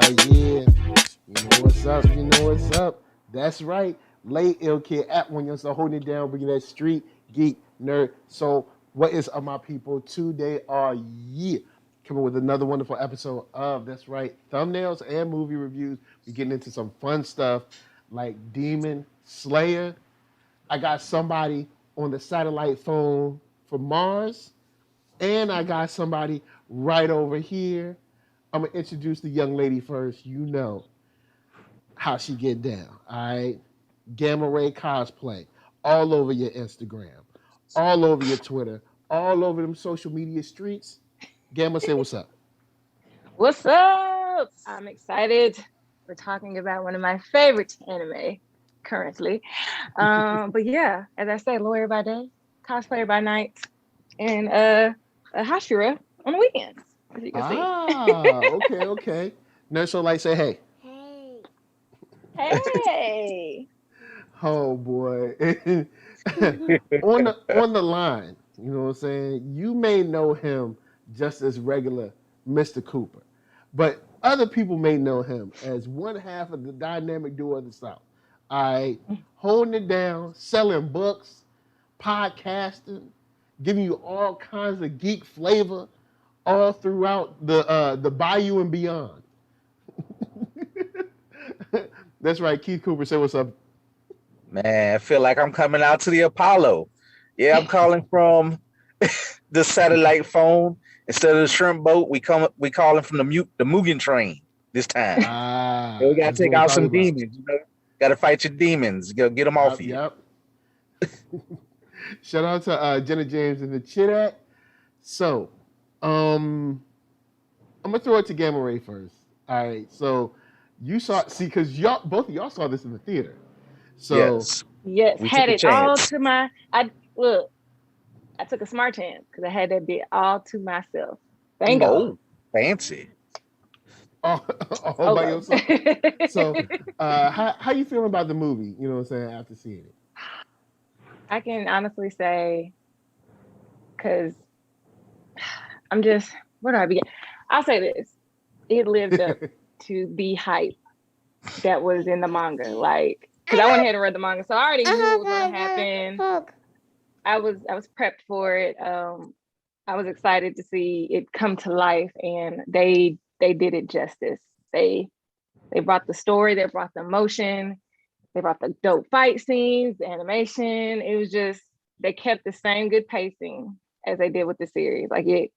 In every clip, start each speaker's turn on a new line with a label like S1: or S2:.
S1: yeah. You know what's up. You know what's up. That's right. Late ill kid at OneYoungsta holding it down, bringing that street geek nerd. So, what is up, my people? Today are coming with another wonderful episode of That's Right, thumbnails and movie reviews. We're getting into some fun stuff like Demon Slayer. I got somebody on the satellite phone from Mars, and I got somebody right over here. I'm gonna introduce the young lady first. You know how she get down. All right, Gamma Ray Cosplay, all over your Instagram, all over your Twitter, all over them social media streets. Gamma, say what's up.
S2: What's up? I'm excited. We're talking about one of my favorite anime currently. But yeah, as I say, lawyer by day, cosplayer by night, and a Hashira on the weekends, as you can see.
S1: Okay. NERDSoulite, say hey.
S2: Hey.
S1: Oh boy. on the line, you know what I'm saying? You may know him just as regular Mr. Cooper, but other people may know him as one half of the dynamic duo of the South. All right, holding it down, selling books, podcasting, giving you all kinds of geek flavor all throughout the Bayou and beyond. That's right, Keith Cooper. Say what's up.
S3: Man, I feel like I'm coming out to the Apollo. Yeah, I'm calling from the satellite phone instead of the shrimp boat. We calling from the Mugen Train this time. We gotta take out some demons. You know? Gotta fight your demons. Get them off you.
S1: Yep. Shout out to Jenna James in the chat. So, I'm gonna throw it to Gamma Ray first. All right. So you saw because both of y'all saw this in the theater. So
S2: yes, had it all to my. I took a smart chance because I had that bit all to myself. Thank God.
S3: Fancy.
S1: All by yourself. So, how you feeling about the movie? You know what I'm saying after seeing it.
S2: I can honestly say, because I'm just, where do I begin? I'll say this: it lived up to the hype that was in the manga. Like, because I went ahead and read the manga, so I already knew what was going to happen. I was prepped for it. I was excited to see it come to life, and they did it justice. They brought the story, they brought the emotion, they brought the dope fight scenes, the animation. It was just, they kept the same good pacing as they did with the series. Like it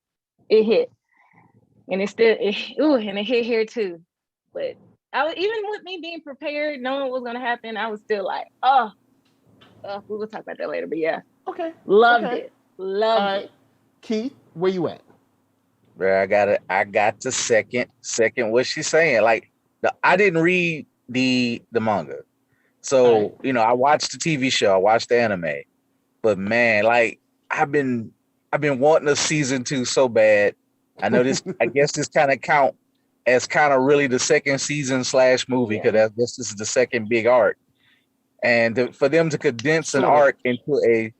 S2: hit, and it hit here too. But I was, even with me being prepared, knowing what was gonna happen, I was still like, we will talk about that later. But yeah,
S1: okay,
S2: loved it. Loved it.
S1: Keith, where you at?
S3: Bro, I got the second what she's saying. Like, I didn't read the manga, so you know, I watched the TV show, I watched the anime, but man, like I've been wanting a season 2 so bad. I know this. I guess this kind of count as kind of really the second season / movie, because I guess this is the second big arc, and for them to condense an arc into a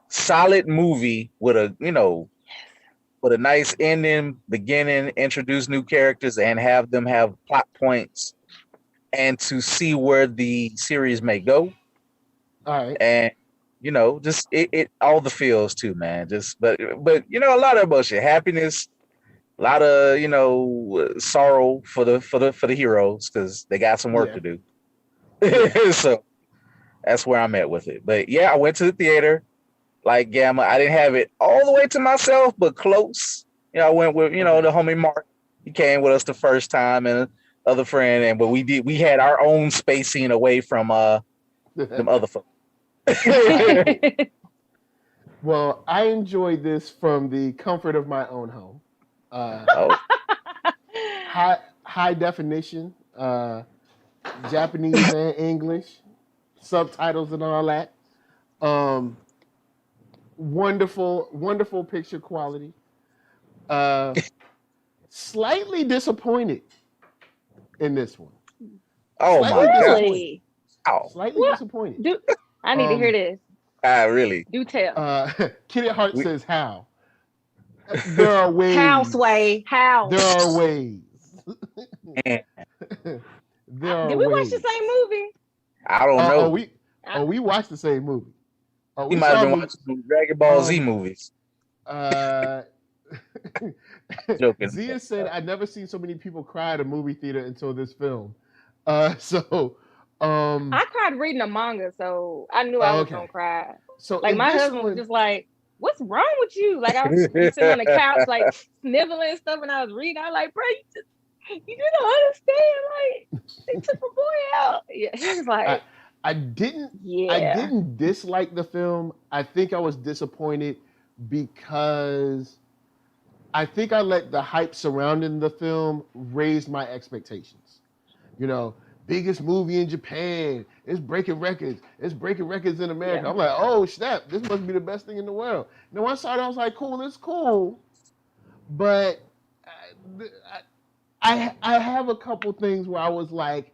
S3: solid movie with a with a nice ending, beginning, introduce new characters, and have them have plot points, and to see where the series may go.
S1: All right.
S3: And just it all the feels too, man. Just but a lot of emotion, happiness, a lot of sorrow for the heroes, because they got some work to do. So that's where I'm at with it. But yeah, I went to the theater. Like Gamma, I didn't have it all the way to myself, but close. I went with the homie Mark. He came with us the first time, and other friend, but we had our own spacing away from them other folks.
S1: Well, I enjoyed this from the comfort of my own home. High definition, Japanese and English, subtitles and all that. Wonderful picture quality. Slightly disappointed in this one.
S3: Oh my
S2: God!
S1: Slightly disappointed.
S2: I need to hear this.
S3: Really?
S2: Do tell.
S1: Kitty Hart says how. There are ways.
S2: How, Sway? How?
S1: There are ways. there are
S2: Did we watch
S1: ways.
S2: the same movie?
S3: I don't know.
S1: We watched the same movie.
S3: He might have been watching some Dragon Ball Z movies. Joking.
S1: Zia said, "I've never seen so many people cry at a movie theater until this film."
S2: I cried reading a manga, so I knew I was gonna cry.
S1: So
S2: like my husband was just like, "What's wrong with you?" Like I was sitting on the couch, like sniveling and stuff, and I was reading. I was like, "Bro, you don't understand. Like they took my boy out." Yeah, he was like,
S1: I didn't dislike the film. I think I was disappointed because I think I let the hype surrounding the film raise my expectations. You know, biggest movie in Japan. It's breaking records. It's breaking records in America. Yeah. I'm like, oh snap, this must be the best thing in the world. And then once I saw it, I was like, cool, it's cool. But I have a couple things where I was like,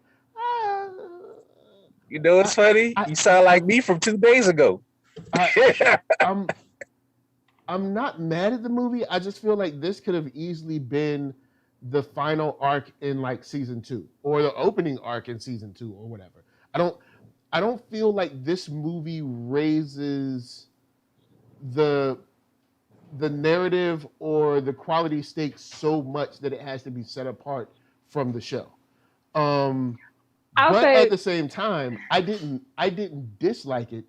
S3: you know, it's funny. You sound like me from 2 days ago.
S1: I'm not mad at the movie. I just feel like this could have easily been the final arc in like season 2 or the opening arc in season 2 or whatever. I don't feel like this movie raises the narrative or the quality stakes so much that it has to be set apart from the show. But at the same time, I didn't dislike it,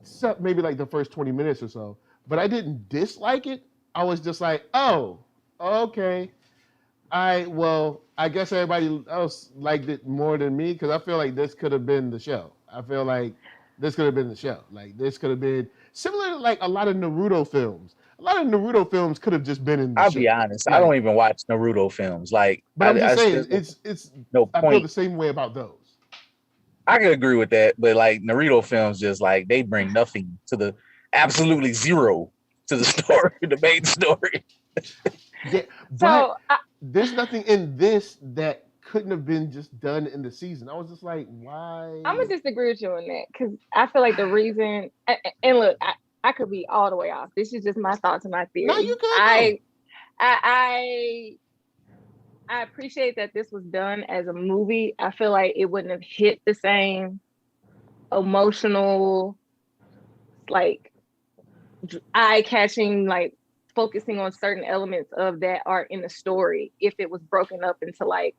S1: except maybe like the first 20 minutes or so. But I didn't dislike it. I was just like, oh, okay. I guess everybody else liked it more than me because I feel like this could have been the show. I feel like this could have been the show. Like this could have been similar to like a lot of Naruto films. A lot of Naruto films could have just been in the show.
S3: I'll be honest. Like, I don't even watch Naruto films. Like,
S1: but I'm just saying, it's no point. I feel the same way about those.
S3: I can agree with that, but like Naruto films, just like they bring nothing to the absolutely zero to the story, the main story.
S1: Yeah, but there's nothing in this that couldn't have been just done in the season. I was just like, why?
S2: I'm gonna disagree with you on that because I feel like the reason, and look, I could be all the way off. This is just my thoughts and my theory.
S1: No, you good.
S2: I appreciate that this was done as a movie. I feel like it wouldn't have hit the same emotional, like eye-catching, like focusing on certain elements of that art in the story if it was broken up into like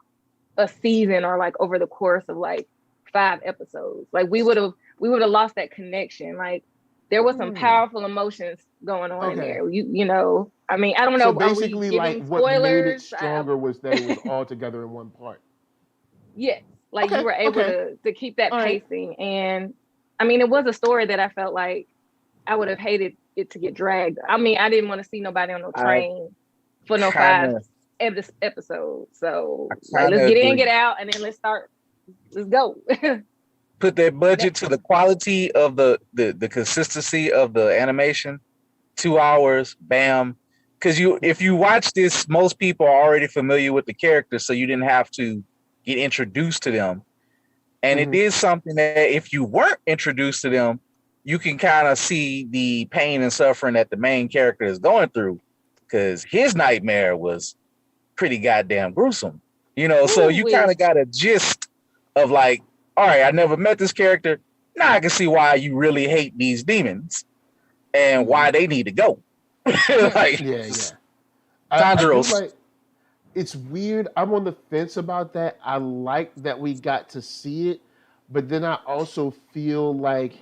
S2: a season or like over the course of like 5 episodes. Like we would have lost that connection. Like there was some powerful emotions going on in there. You know, I mean, I don't know.
S1: So basically, like what made it stronger was that it was all together in one part.
S2: Yes, like you were able to keep that pacing, and I mean, it was a story that I felt like I would have hated it to get dragged. I mean, I didn't want to see nobody on no train for no 5 episodes. So like, let's get in, get out, and then let's go.
S3: Put that budget to the quality of the consistency of the animation. 2 hours, bam. Because if you watch this, most people are already familiar with the characters, so you didn't have to get introduced to them. And it is something that if you weren't introduced to them, you can kind of see the pain and suffering that the main character is going through, because his nightmare was pretty goddamn gruesome. You know, so you kind of got a gist of like, all right, I never met this character. Now I can see why you really hate these demons and why they need to go. Like,
S1: Tanjiro's. It's weird. I'm on the fence about that. I like that we got to see it, but then I also feel like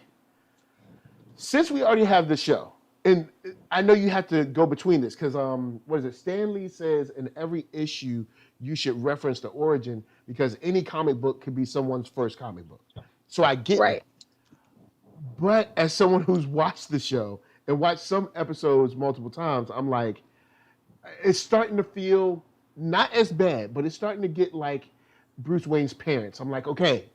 S1: since we already have the show, and I know you have to go between this because what is it? Stan Lee says in every issue you should reference the origin because any comic book could be someone's first comic book. So I get it. But as someone who's watched the show and watched some episodes multiple times, I'm like, it's starting to feel not as bad, but it's starting to get like Bruce Wayne's parents. I'm like, okay,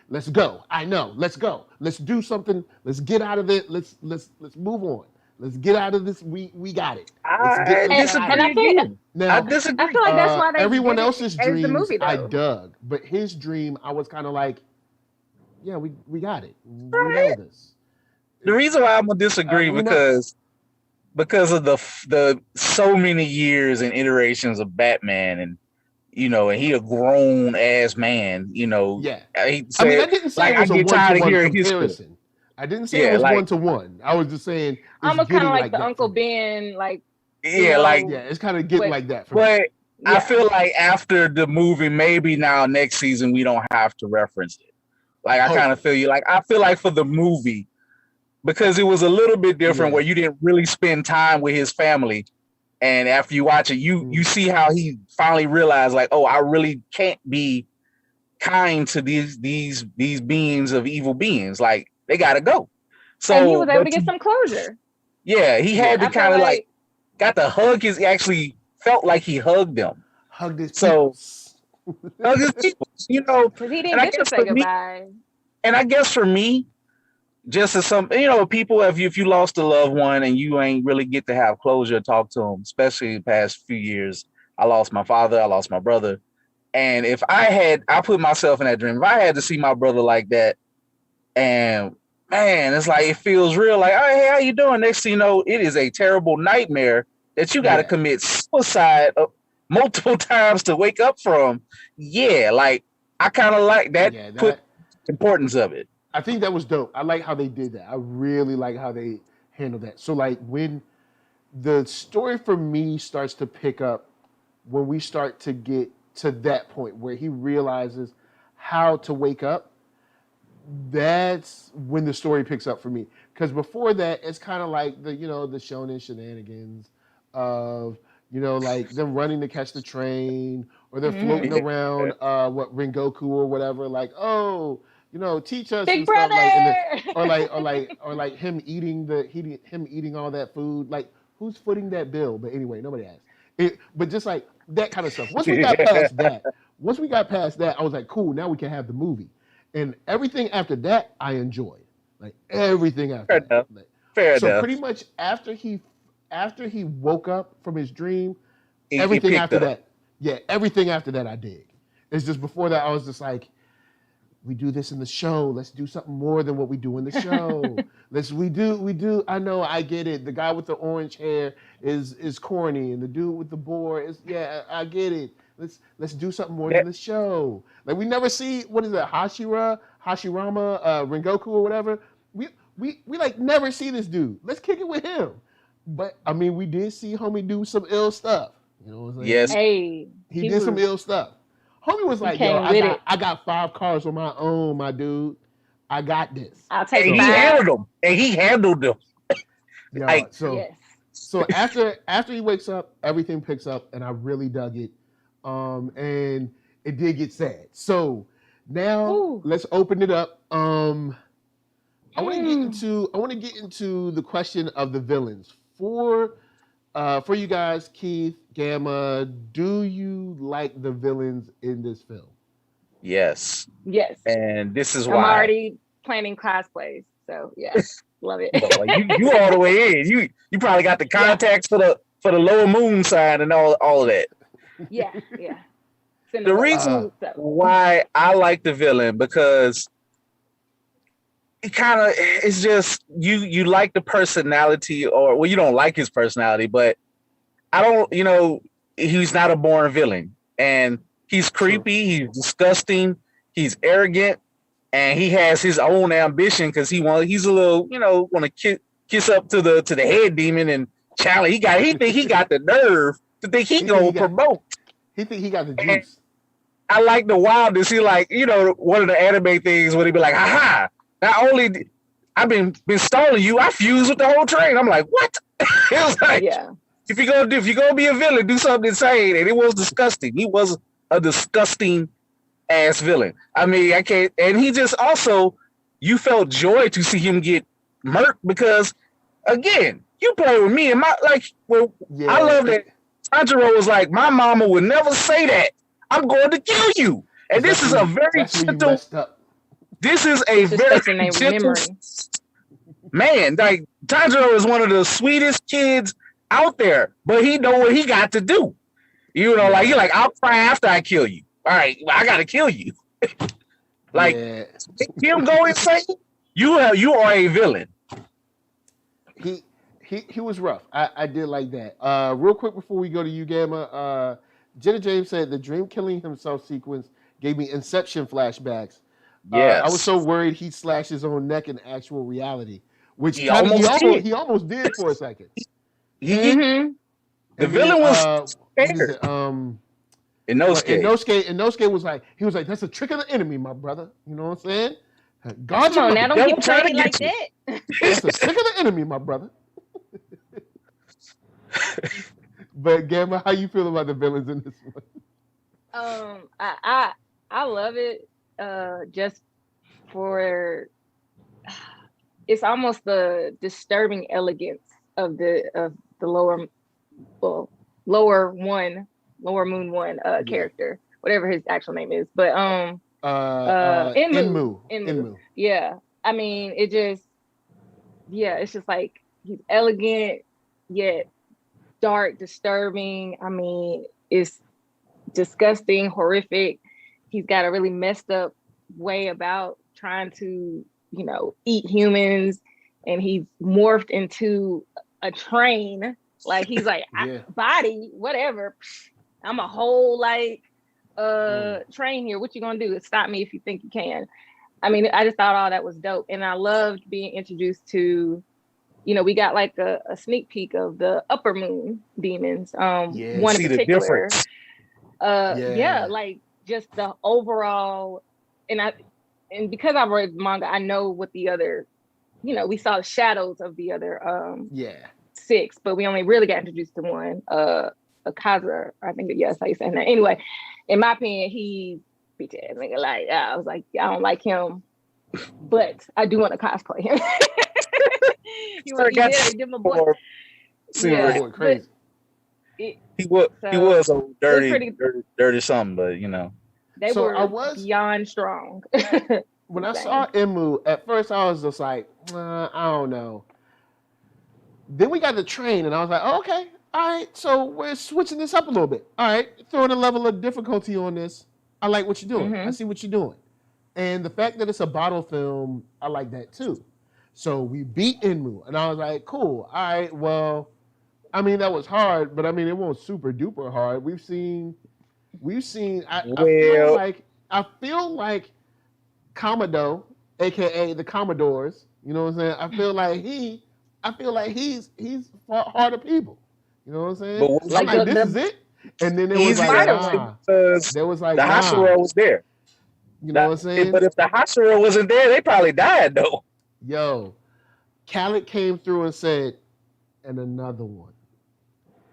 S1: let's go. I know, let's go. Let's do something. Let's get out of it. Let's move on. Let's get out of this. We got it.
S3: I disagree.
S2: I feel like that's why
S1: everyone else's dreams I dug, but his dream I was kind of like, yeah, we got it. We know this.
S3: The reason why I'm gonna disagree because of the so many years and iterations of Batman, and you know, and he a grown ass man, you know.
S1: Yeah.
S3: He
S1: I mean, I
S3: said,
S1: didn't say
S3: like,
S1: it
S3: I
S1: was a
S3: get tired of
S1: one-to-one
S3: hearing his story.
S1: comparison. I didn't say it
S3: Yeah,
S1: was
S3: like,
S1: one-to-one. I was just saying it's
S2: Almost kind
S1: getting
S2: of like
S1: like
S2: the
S1: that
S2: Uncle
S1: for me.
S2: Ben, like,
S3: yeah, like,
S1: Yeah, it's kind of getting
S2: what,
S1: like that for me.
S3: but I
S2: yeah.
S3: feel like after the movie, maybe now next season we don't have to reference it. Like, I kind of feel you. Like, I feel like for the movie, because it was a little bit different
S1: Yeah.
S3: where you didn't really spend time with his family. And after you watch it, you see how he finally realized, like, oh, I really can't be kind to these beings of evil beings. Like, they gotta go. So,
S2: And he was able to
S3: but
S2: get some closure.
S3: yeah, he had to
S2: I feel
S3: kind of like
S2: like
S3: got to hug his. He actually felt like he hugged them.
S1: Hugged his
S3: So
S1: peoples.
S3: hug his people, you know.
S2: because he
S3: And
S2: didn't
S3: I
S2: get to
S3: guess
S2: say
S3: for me,
S2: goodbye.
S3: and I guess for me, just as some, you know, people, if you lost a loved one and you ain't really get to have closure, talk to them, especially the past few years. I lost my father, I lost my brother. And if I put myself in that dream, if I had to see my brother like that, and man, it's like, it feels real. Like, oh, hey, how you doing? Next thing you know, it is a terrible nightmare that you got to commit suicide multiple times to wake up from. Yeah, like, I kind of like that.
S1: Yeah,
S3: put importance of it.
S1: I think that was dope. I like how they did that. I really like how they handled that. So like when the story for me starts to pick up, when we start to get to that point where he realizes how to wake up, that's when the story picks up for me. Because before that, it's kind of like the shonen shenanigans of like them running to catch the train, or they're floating around Rengoku or whatever. Like, oh, teach us
S2: Big
S1: and
S2: brother!
S1: stuff like, and or like him eating all that food. Like, who's footing that bill? But anyway, nobody asked. But just like that kind of stuff. Once we got past that, I was like, cool. Now we can have the movie. And everything after that, I enjoyed. Like everything after that. Like,
S3: Fair
S1: so
S3: enough.
S1: pretty much after he woke up from his dream,
S3: He
S1: everything after
S3: picked up.
S1: everything after that I dig. It's just before that I was just like, we do this in the show. Let's do something more than what we do in the show. We do. I know, I get it. The guy with the orange hair is corny, and the dude with the boar is, I get it. Let's do something more than the show. Like, we never see, what is that, Hashirama, Rengoku or whatever. We like never see this dude. Let's kick it with him. But I mean, we did see homie do some ill stuff. You know what I'm saying?
S3: Yes.
S2: Hey,
S1: he did some ill stuff. Homie was like, yo, I got 5 cars on my own, my dude. I got this.
S2: I'll take
S3: And he handled them.
S1: Yeah,
S3: Like,
S1: so after he wakes up, everything picks up, and I really dug it. And it did get sad. So now let's open it up. I want to get into the question of the villains for you guys. Keith, Gamma, do you like the villains in this film?
S3: Yes. And this is why
S2: I'm already planning cosplays. So love it.
S3: you all the way in. You probably got the contacts for the lower moon sign and all of that.
S2: Yeah.
S3: The reason why I like the villain, because it kind of, it's just, you like the personality, or, well, you don't like his personality, but I don't, he's not a born villain, and he's creepy, he's disgusting, he's arrogant, and he has his own ambition, because he's a little, want to kiss up to the head demon and challenge. He think he got the nerve to think he gonna promote.
S1: He think he got the juice.
S3: I like the wildness. He like, one of the anime things where he be like, haha, not only I've been stalling you, I fused with the whole train. I'm like, what? It was like, if you're gonna be a villain, do something insane. And it was disgusting. He was a disgusting ass villain. I mean, I can't. And he just also, you felt joy to see him get murked, because, again, you play with me and I love that Tanjiro was like, my mama would never say that. I'm going to kill you. And this is a very gentle. This is a very gentle man. Like, Tanjiro is one of the sweetest kids out there, but he know what he got to do. Like, he's like, I'll cry after I kill you. All right, well, I got to kill you. Like, him go insane. You are a villain.
S1: He was rough. I did like that. Real quick before we go to you, Gamma, Jenna James said the dream killing himself sequence gave me Inception flashbacks. I was
S3: Yes.
S1: so worried he'd slash his own neck in actual reality, which
S3: He
S1: kind of
S3: almost did.
S1: he almost did for a second.
S3: He
S2: Mm-hmm.
S3: the
S1: And then
S3: villain was
S1: what is
S3: scared.
S1: it? But
S3: Inosuke.
S1: Inosuke was like, that's a trick of the enemy, my brother. You know what I'm saying? Guard
S2: Come
S1: your
S2: on
S1: mouth.
S2: now, don't
S3: devil
S2: get
S3: trying to
S2: played like
S3: get you.
S2: that.
S1: That's a trick of the enemy, my brother. But Gamma, how you feel about the villains in this one?
S2: I love it. Just for it's almost the disturbing elegance of the lower, well, lower moon one character, whatever his actual name is. But Inmu. Yeah. I mean, it's just like he's elegant yet dark, disturbing. I mean, it's disgusting, horrific. He's got a really messed up way about trying to, eat humans, and he's morphed into a train. Like he's like body, whatever. I'm a whole train here. What you gonna do? Stop me if you think you can. I mean, I just thought all that was dope, and I loved being introduced to. We got like a sneak peek of the upper moon demons. One in particular. Like just the overall, and because I read manga, I know what the other, we saw the shadows of the other 6, but we only really got introduced to one, Akaza, I think that's how you say that. Anyway, in my opinion, he's bitch ass nigga. Like I was like, I don't like him, but I do want to cosplay him. He
S3: was a dirty something, but
S2: they were beyond strong.
S1: When I saw Imu, at first I was just like, I don't know. Then we got the train, and I was like, oh, okay, all right, so we're switching this up a little bit. All right, throwing a level of difficulty on this. I like what you're doing. I see what you're doing. And the fact that it's a bottle film, I like that too. So we beat Inmu, and I was like, cool, all right, well, I mean, that was hard, but I mean, it wasn't super duper hard. We've seen, I feel like Commodore, AKA the Commodores, you know what I'm saying? I feel like he's fought harder people. You know what I'm saying?
S3: But
S1: like this is it. And then there was like, there was like,
S3: the Haruo was there.
S1: You know what I'm saying?
S3: But if the Haruo wasn't there, they probably died though.
S1: Yo, Khaled came through and said, and another one.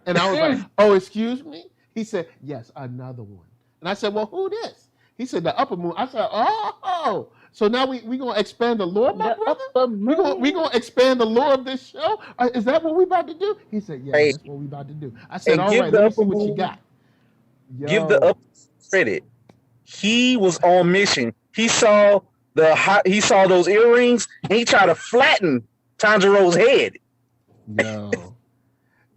S1: And I was like, oh, excuse me? He said, yes, another one. And I said, well, who this? He said, the upper moon. I said, oh. So now we going to expand the lore, my brother? We going to expand the lore of this show? Is that what we about to do? He said, yeah, that's what we about to do. I said, all right, let me see what you got.
S3: Give the upper credit. He was on mission. He saw those earrings, and he tried to flatten Tanjiro's head.
S1: Yo.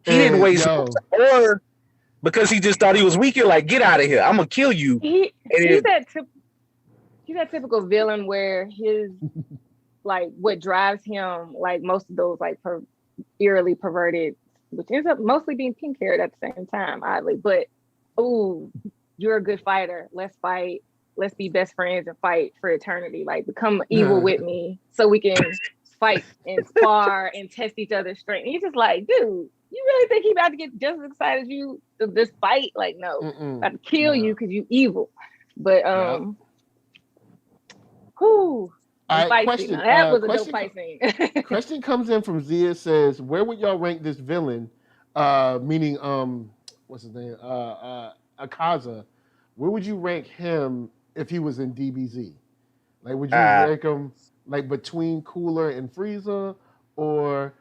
S3: He didn't waste or because he just thought he was weak. You're like, get out of here. I'm gonna kill you.
S2: He's that typical villain where his like what drives him, like most of those like eerily perverted, which ends up mostly being pink haired at the same time, oddly. But you're a good fighter. Let's fight. Let's be best friends and fight for eternity. Like become evil with me so we can fight and spar and test each other's strength. And he's just like, dude, you really think he about to get just as excited as you to this fight? Like, no, I'm about to kill you because you evil. But
S1: question.
S2: That was a dope fight scene.
S1: Question comes in from Zia, says, where would y'all rank this villain? Meaning what's his name? Akaza. Where would you rank him if he was in DBZ? Like, would you rank him like between Cooler and Frieza, or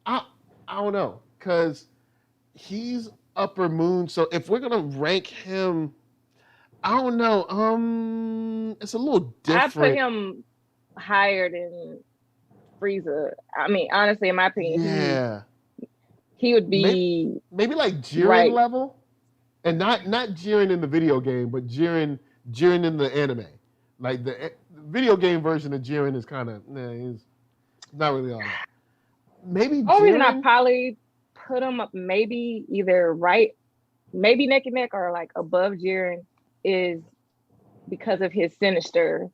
S1: I don't know, because he's upper moon. So if we're gonna rank him, I don't know. It's a little different.
S2: I put him higher than Frieza. I mean, honestly, in my opinion, he would be
S1: maybe like Jiren level, and not Jiren in the video game, but Jiren in the anime. Like the video game version of Jiren is kind of he's not really all that. Maybe
S2: Jiren. Reason I probably put him up maybe either right maybe neck and neck or like above Jiren is because of his sinister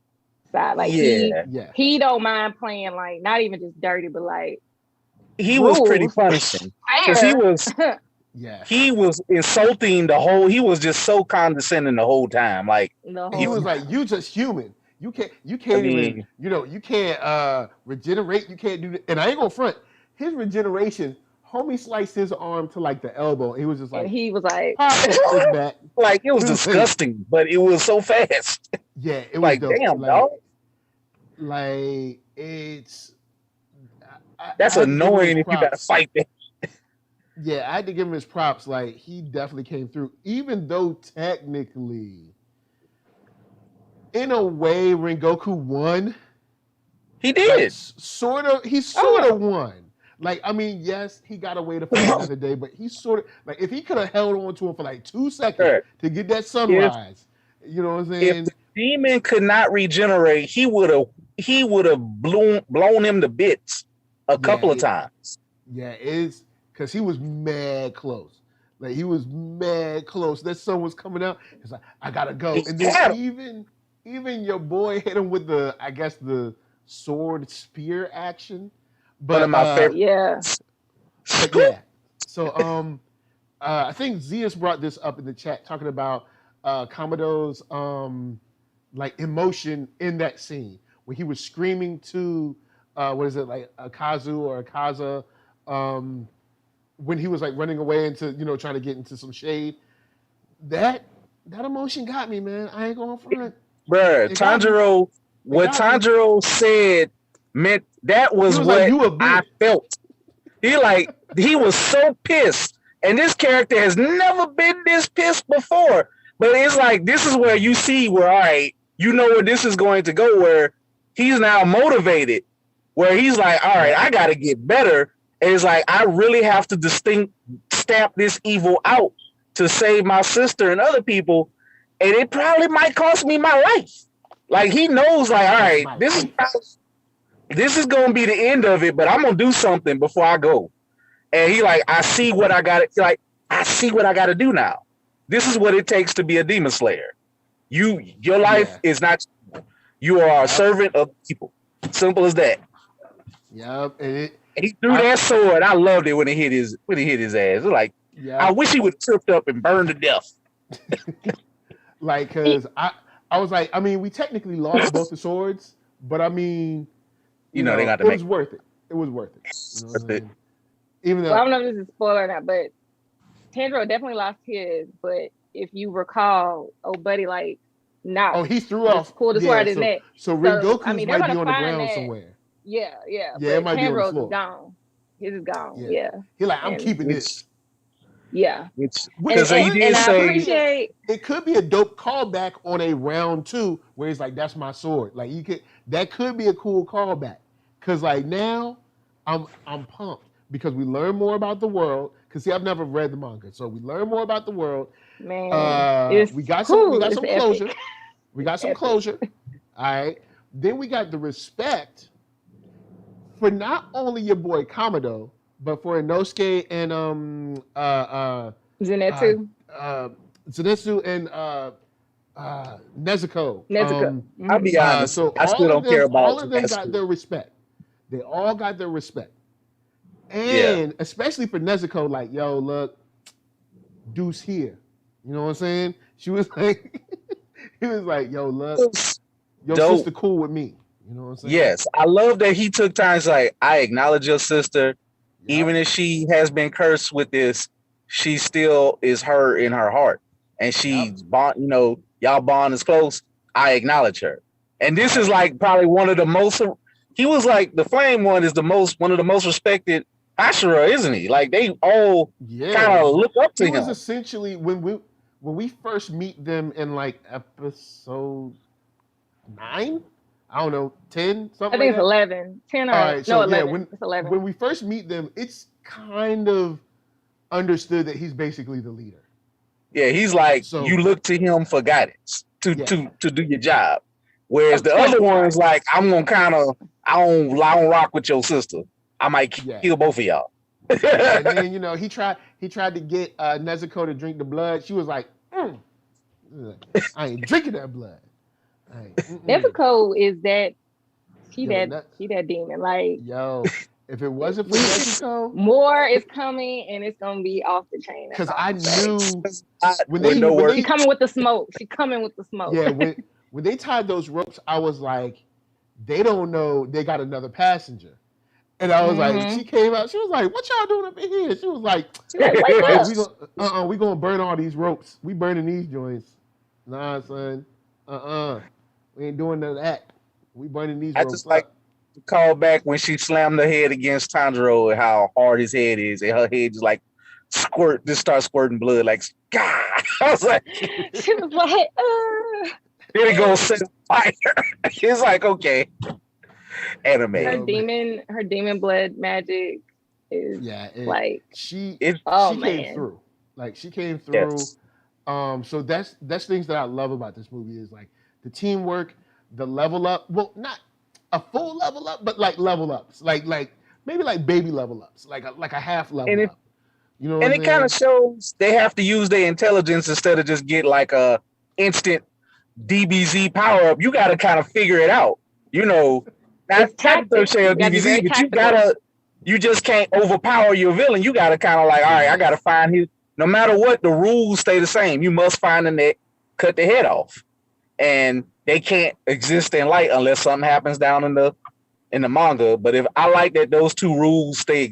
S2: side. Like
S3: Yeah,
S2: he don't mind playing like not even just dirty, but like
S3: he was pretty
S2: rules.
S3: punishing because
S2: Fair.
S3: he was insulting the whole. He was just so condescending the whole time. Like
S1: He was like, "You just human. You can't even. You know, you can't regenerate. You can't do that." And I ain't gonna front. His regeneration, homie sliced his arm to like the elbow. He was just like,
S2: and he was like,
S3: like it was disgusting, but it was so fast.
S1: Yeah, it was
S3: like
S1: dope.
S3: damn,
S1: like,
S3: dog.
S1: Like it's
S3: that's annoying if you gotta fight that.
S1: Yeah, I had to give him his props. Like he definitely came through, even though technically, in a way, Rengoku won.
S3: He did.
S1: Like, sort of won. Like, I mean, yes, he got away to fight another day, but he sort of like if he could have held on to him for like 2 seconds to get that sunrise, you know what I'm saying?
S3: If the demon could not regenerate, he would have blown him to bits a couple of times.
S1: Yeah, it's because he was mad close. Like he was mad close. That sun was coming out. He's like, I gotta go. And then even your boy hit him with the sword spear action. But
S3: one of my favorite.
S2: Yeah.
S1: But yeah. So I think Zeus brought this up in the chat talking about Kamino's like emotion in that scene when he was screaming to what is it, like a Kazu or a Kaza, when he was like running away into, you know, trying to get into some shade. That emotion got me, man. I ain't going front.
S3: Bruh, Tanjiro, what Tanjiro said meant that was what like, I felt. He was so pissed. And this character has never been this pissed before. But it's like, this is where you see where, all right, you know where this is going to go, where he's now motivated, where he's like, all right, I got to get better. And it's like, I really have to stamp this evil out to save my sister and other people. And it probably might cost me my life. Like, he knows, like, all right, this is going to be the end of it, but I'm going to do something before I go. And he like, I see what I got to do now. This is what it takes to be a demon slayer. Your life is not, you are a servant of people. Simple as that.
S1: Yep. And
S3: he threw that sword. I loved it when it hit his ass. It was like, I wish he would have tripped up and burned to death.
S1: Like, cause I was like, I mean, we technically lost both the swords, but I mean, you know,
S3: they got to
S1: it was worth it. It was worth it. You know what I mean? Even though,
S2: well, I don't know if this is a spoiler or not, but Tanjiro definitely lost his. But if you recall, buddy, like,
S1: he threw off,
S2: pulled the sword out his neck.
S1: So Rengoku's might be on the ground somewhere.
S2: Yeah.
S1: Yeah,
S2: but
S1: it might be on the
S2: Tanjiro's
S1: floor.
S2: Gone. His is gone. Yeah.
S1: He like, I'm keeping this.
S2: Yeah.
S3: Because he did say
S1: it could be a dope callback on a round 2 where he's like, that's my sword. Like that could be a cool callback. Cause like now I'm pumped because we learn more about the world. Cause see, I've never read the manga. So we learn more about the world.
S2: Man,
S1: we got some closure.
S2: Epic.
S1: We got some closure. All right. Then we got the respect for not only your boy Kamado, but for Inosuke and
S2: Zenitsu.
S1: Zenitsu and Nezuko.
S3: I'll be honest.
S1: So
S3: I still don't care about
S1: all of them got their respect. They all got their respect. And especially for Nezuko, like, yo, look, Deuce here. You know what I'm saying? She was like, he was like, yo, look, your sister cool with me. You know what I'm saying?
S3: Yes. I love that he took time to like, I acknowledge your sister. Yep. Even if she has been cursed with this, she still is her in her heart. And she's bond, you know, y'all bond is close. I acknowledge her. And this is like probably one of the most, he was like, the flame one is one of the most respected Ashura, isn't he? Like they all kind of look up to him. It was
S1: essentially when we first meet them in like episode 9, I don't know, 10, something.
S2: I think
S1: like
S2: it's 11, 10 or
S1: right, so
S2: 11. It's 11.
S1: When we first meet them, it's kind of understood that he's basically the leader.
S3: Yeah, he's like, you look to him for guidance to do your job. Whereas the other one's like, I'm gonna kind of, I don't rock with your sister. I might kill both of y'all.
S1: And then he tried to get Nezuko to drink the blood. She was like, I ain't drinking that blood.
S2: Nezuko is that
S1: Yo,
S2: she that demon. Like,
S1: yo, if it wasn't for Nezuko,
S2: more is coming and it's gonna be off the chain.
S1: because I knew
S2: she coming with the smoke. She coming with the smoke.
S1: Yeah, when they tied those ropes, I was like, they don't know they got another passenger. And I was like, she came out, she was like, what y'all doing up in here? She was like, we gonna burn all these ropes. We burning these joints. Nah, son. We ain't doing none of that. We burning these ropes. I just
S3: like to call back when she slammed her head against Tanjiro and how hard his head is, and her head just like starts squirting blood, like God. I was like,
S2: she was like,
S3: then it goes set fire. It's like, okay. Anime.
S2: Her demon blood magic is
S1: she came through. Like she came through. Yes. So that's things that I love about this movie is like the teamwork, the level up. Well, not a full level up, but like level ups. Like maybe like baby level ups, like a half level up. You know,
S3: and it kind of shows they have to use their intelligence instead of just get like a instant DBZ power up. You got to kind of figure it out. You know, not tactical DBZ, but you just can't overpower your villain. You got to kind of like, all right, I got to find his. No matter what, the rules stay the same. You must find the neck, cut the head off, and they can't exist in light unless something happens down in the manga. But if I like that, those two rules stay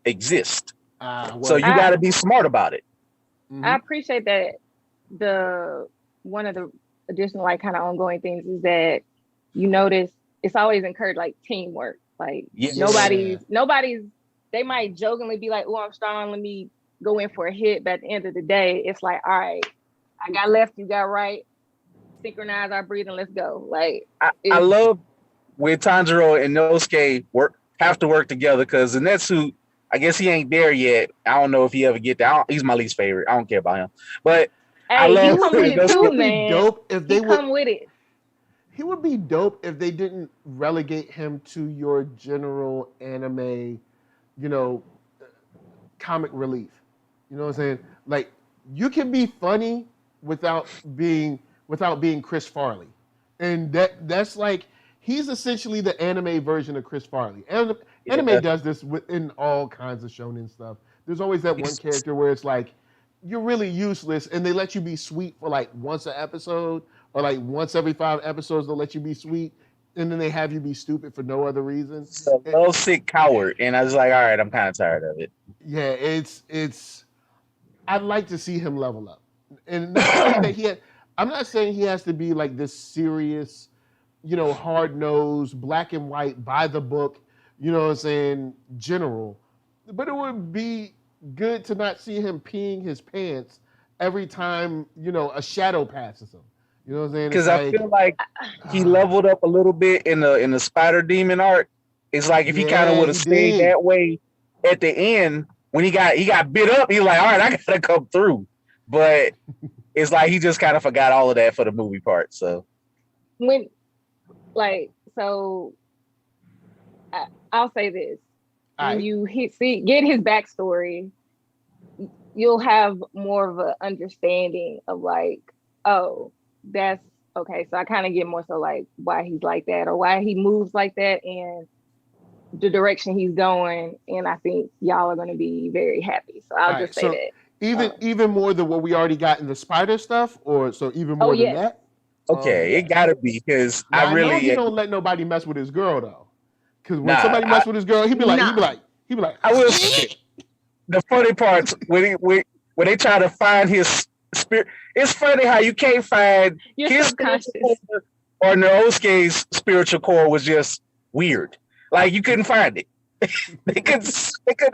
S3: exist. So you got to be smart about it.
S2: I appreciate that. One of the additional like kind of ongoing things is that you notice it's always encouraged like teamwork. Like nobody's. They might jokingly be like, "Oh, I'm strong. Let me go in for a hit." But at the end of the day, it's like, all right, I got left, you got right. Synchronize our breathing. Let's go. Like
S3: I love when Tanjiro and Nosuke have to work together because Zenitsu, I guess he ain't there yet. I don't know if he ever get there. He's my least favorite. I don't care about him. But I love
S2: come with it.
S1: He would be dope if they didn't relegate him to your general anime, comic relief. You know what I'm saying? Like you can be funny without being Chris Farley. And that's like he's essentially the anime version of Chris Farley. Anime does this in all kinds of shonen stuff. There's always that one character where it's like you're really useless and they let you be sweet for like once an episode or like once every 5 episodes they'll let you be sweet and then they have you be stupid for no other reason.
S3: A low sick coward. And I was like, all right, I'm kind of tired of it.
S1: Yeah, it's I'd like to see him level up. And not that I'm not saying he has to be like this serious, hard-nosed, black and white, by the book, you know what I'm saying, general. But it would be good to not see him peeing his pants every time, a shadow passes him. You know what I'm saying?
S3: Because I feel like he leveled up a little bit in the Spider Demon arc. It's like if he kind of would have stayed that way at the end, when he got bit up, he's like, all right, I gotta come through. But it's like he just kind of forgot all of that for the movie part. So
S2: I'll say this. When you get his backstory, you'll have more of an understanding of like, oh, that's okay. So I kind of get more so like why he's like that or why he moves like that and the direction he's going. And I think y'all are going to be very happy. So I'll just say that.
S1: Even more than what we already got in the spider stuff, or so even more than that.
S3: Okay, it gotta be because I really
S1: he don't let nobody mess with his girl though. Because when somebody mess with his girl, he'd be like,
S3: I will. The funny parts when they try to find his spirit. It's funny how you can't find his spiritual core or Naosuke's spiritual core was just weird. Like you couldn't find it. they couldn't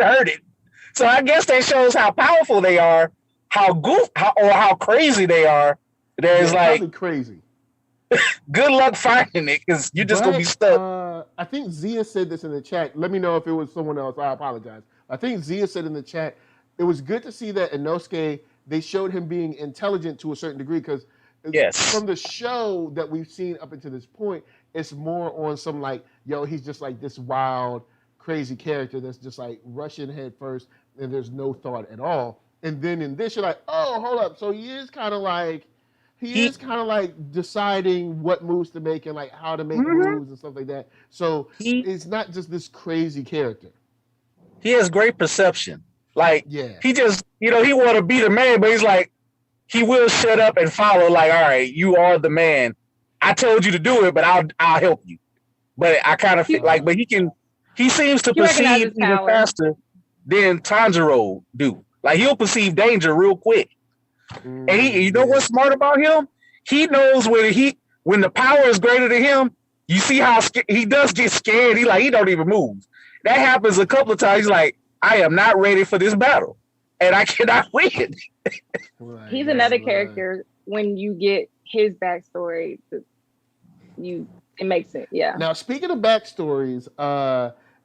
S3: hurt it. So I guess that shows how powerful they are, how crazy they are. There's like
S1: crazy.
S3: Good luck finding it because you're just gonna be stuck.
S1: I think Zia said this in the chat. Let me know if it was someone else. I apologize. I think Zia said in the chat, it was good to see that Inosuke, they showed him being intelligent to a certain degree because from the show that we've seen up until this point, it's more on some like, he's just like this wild, crazy character that's just like rushing head first and there's no thought at all. And then in this, you're like, oh, hold up. So he is kind of like
S3: He
S1: deciding what moves to make and like how to make
S3: Mhm.
S1: moves and stuff like that. So
S3: he
S1: it's not just this crazy character.
S3: he has great perception. Like
S1: Yeah.
S3: he just, he want to be the man, but he's like, he will shut up and follow. Like, all right, you are the man. I told you to do it, but I'll help you. But I kind of feel like, but he seems to
S2: He
S3: perceive
S2: recognizes
S3: even
S2: power.
S3: faster than Tanjiro do. Like he'll perceive danger real quick. And you know what's smart about him? He knows when the power is greater than him. You see how he does get scared. He don't even move. That happens a couple of times. He's like, I am not ready for this battle, and I cannot win.
S2: He's another character. When you get his backstory, it makes sense. Yeah.
S1: Now, speaking of backstories,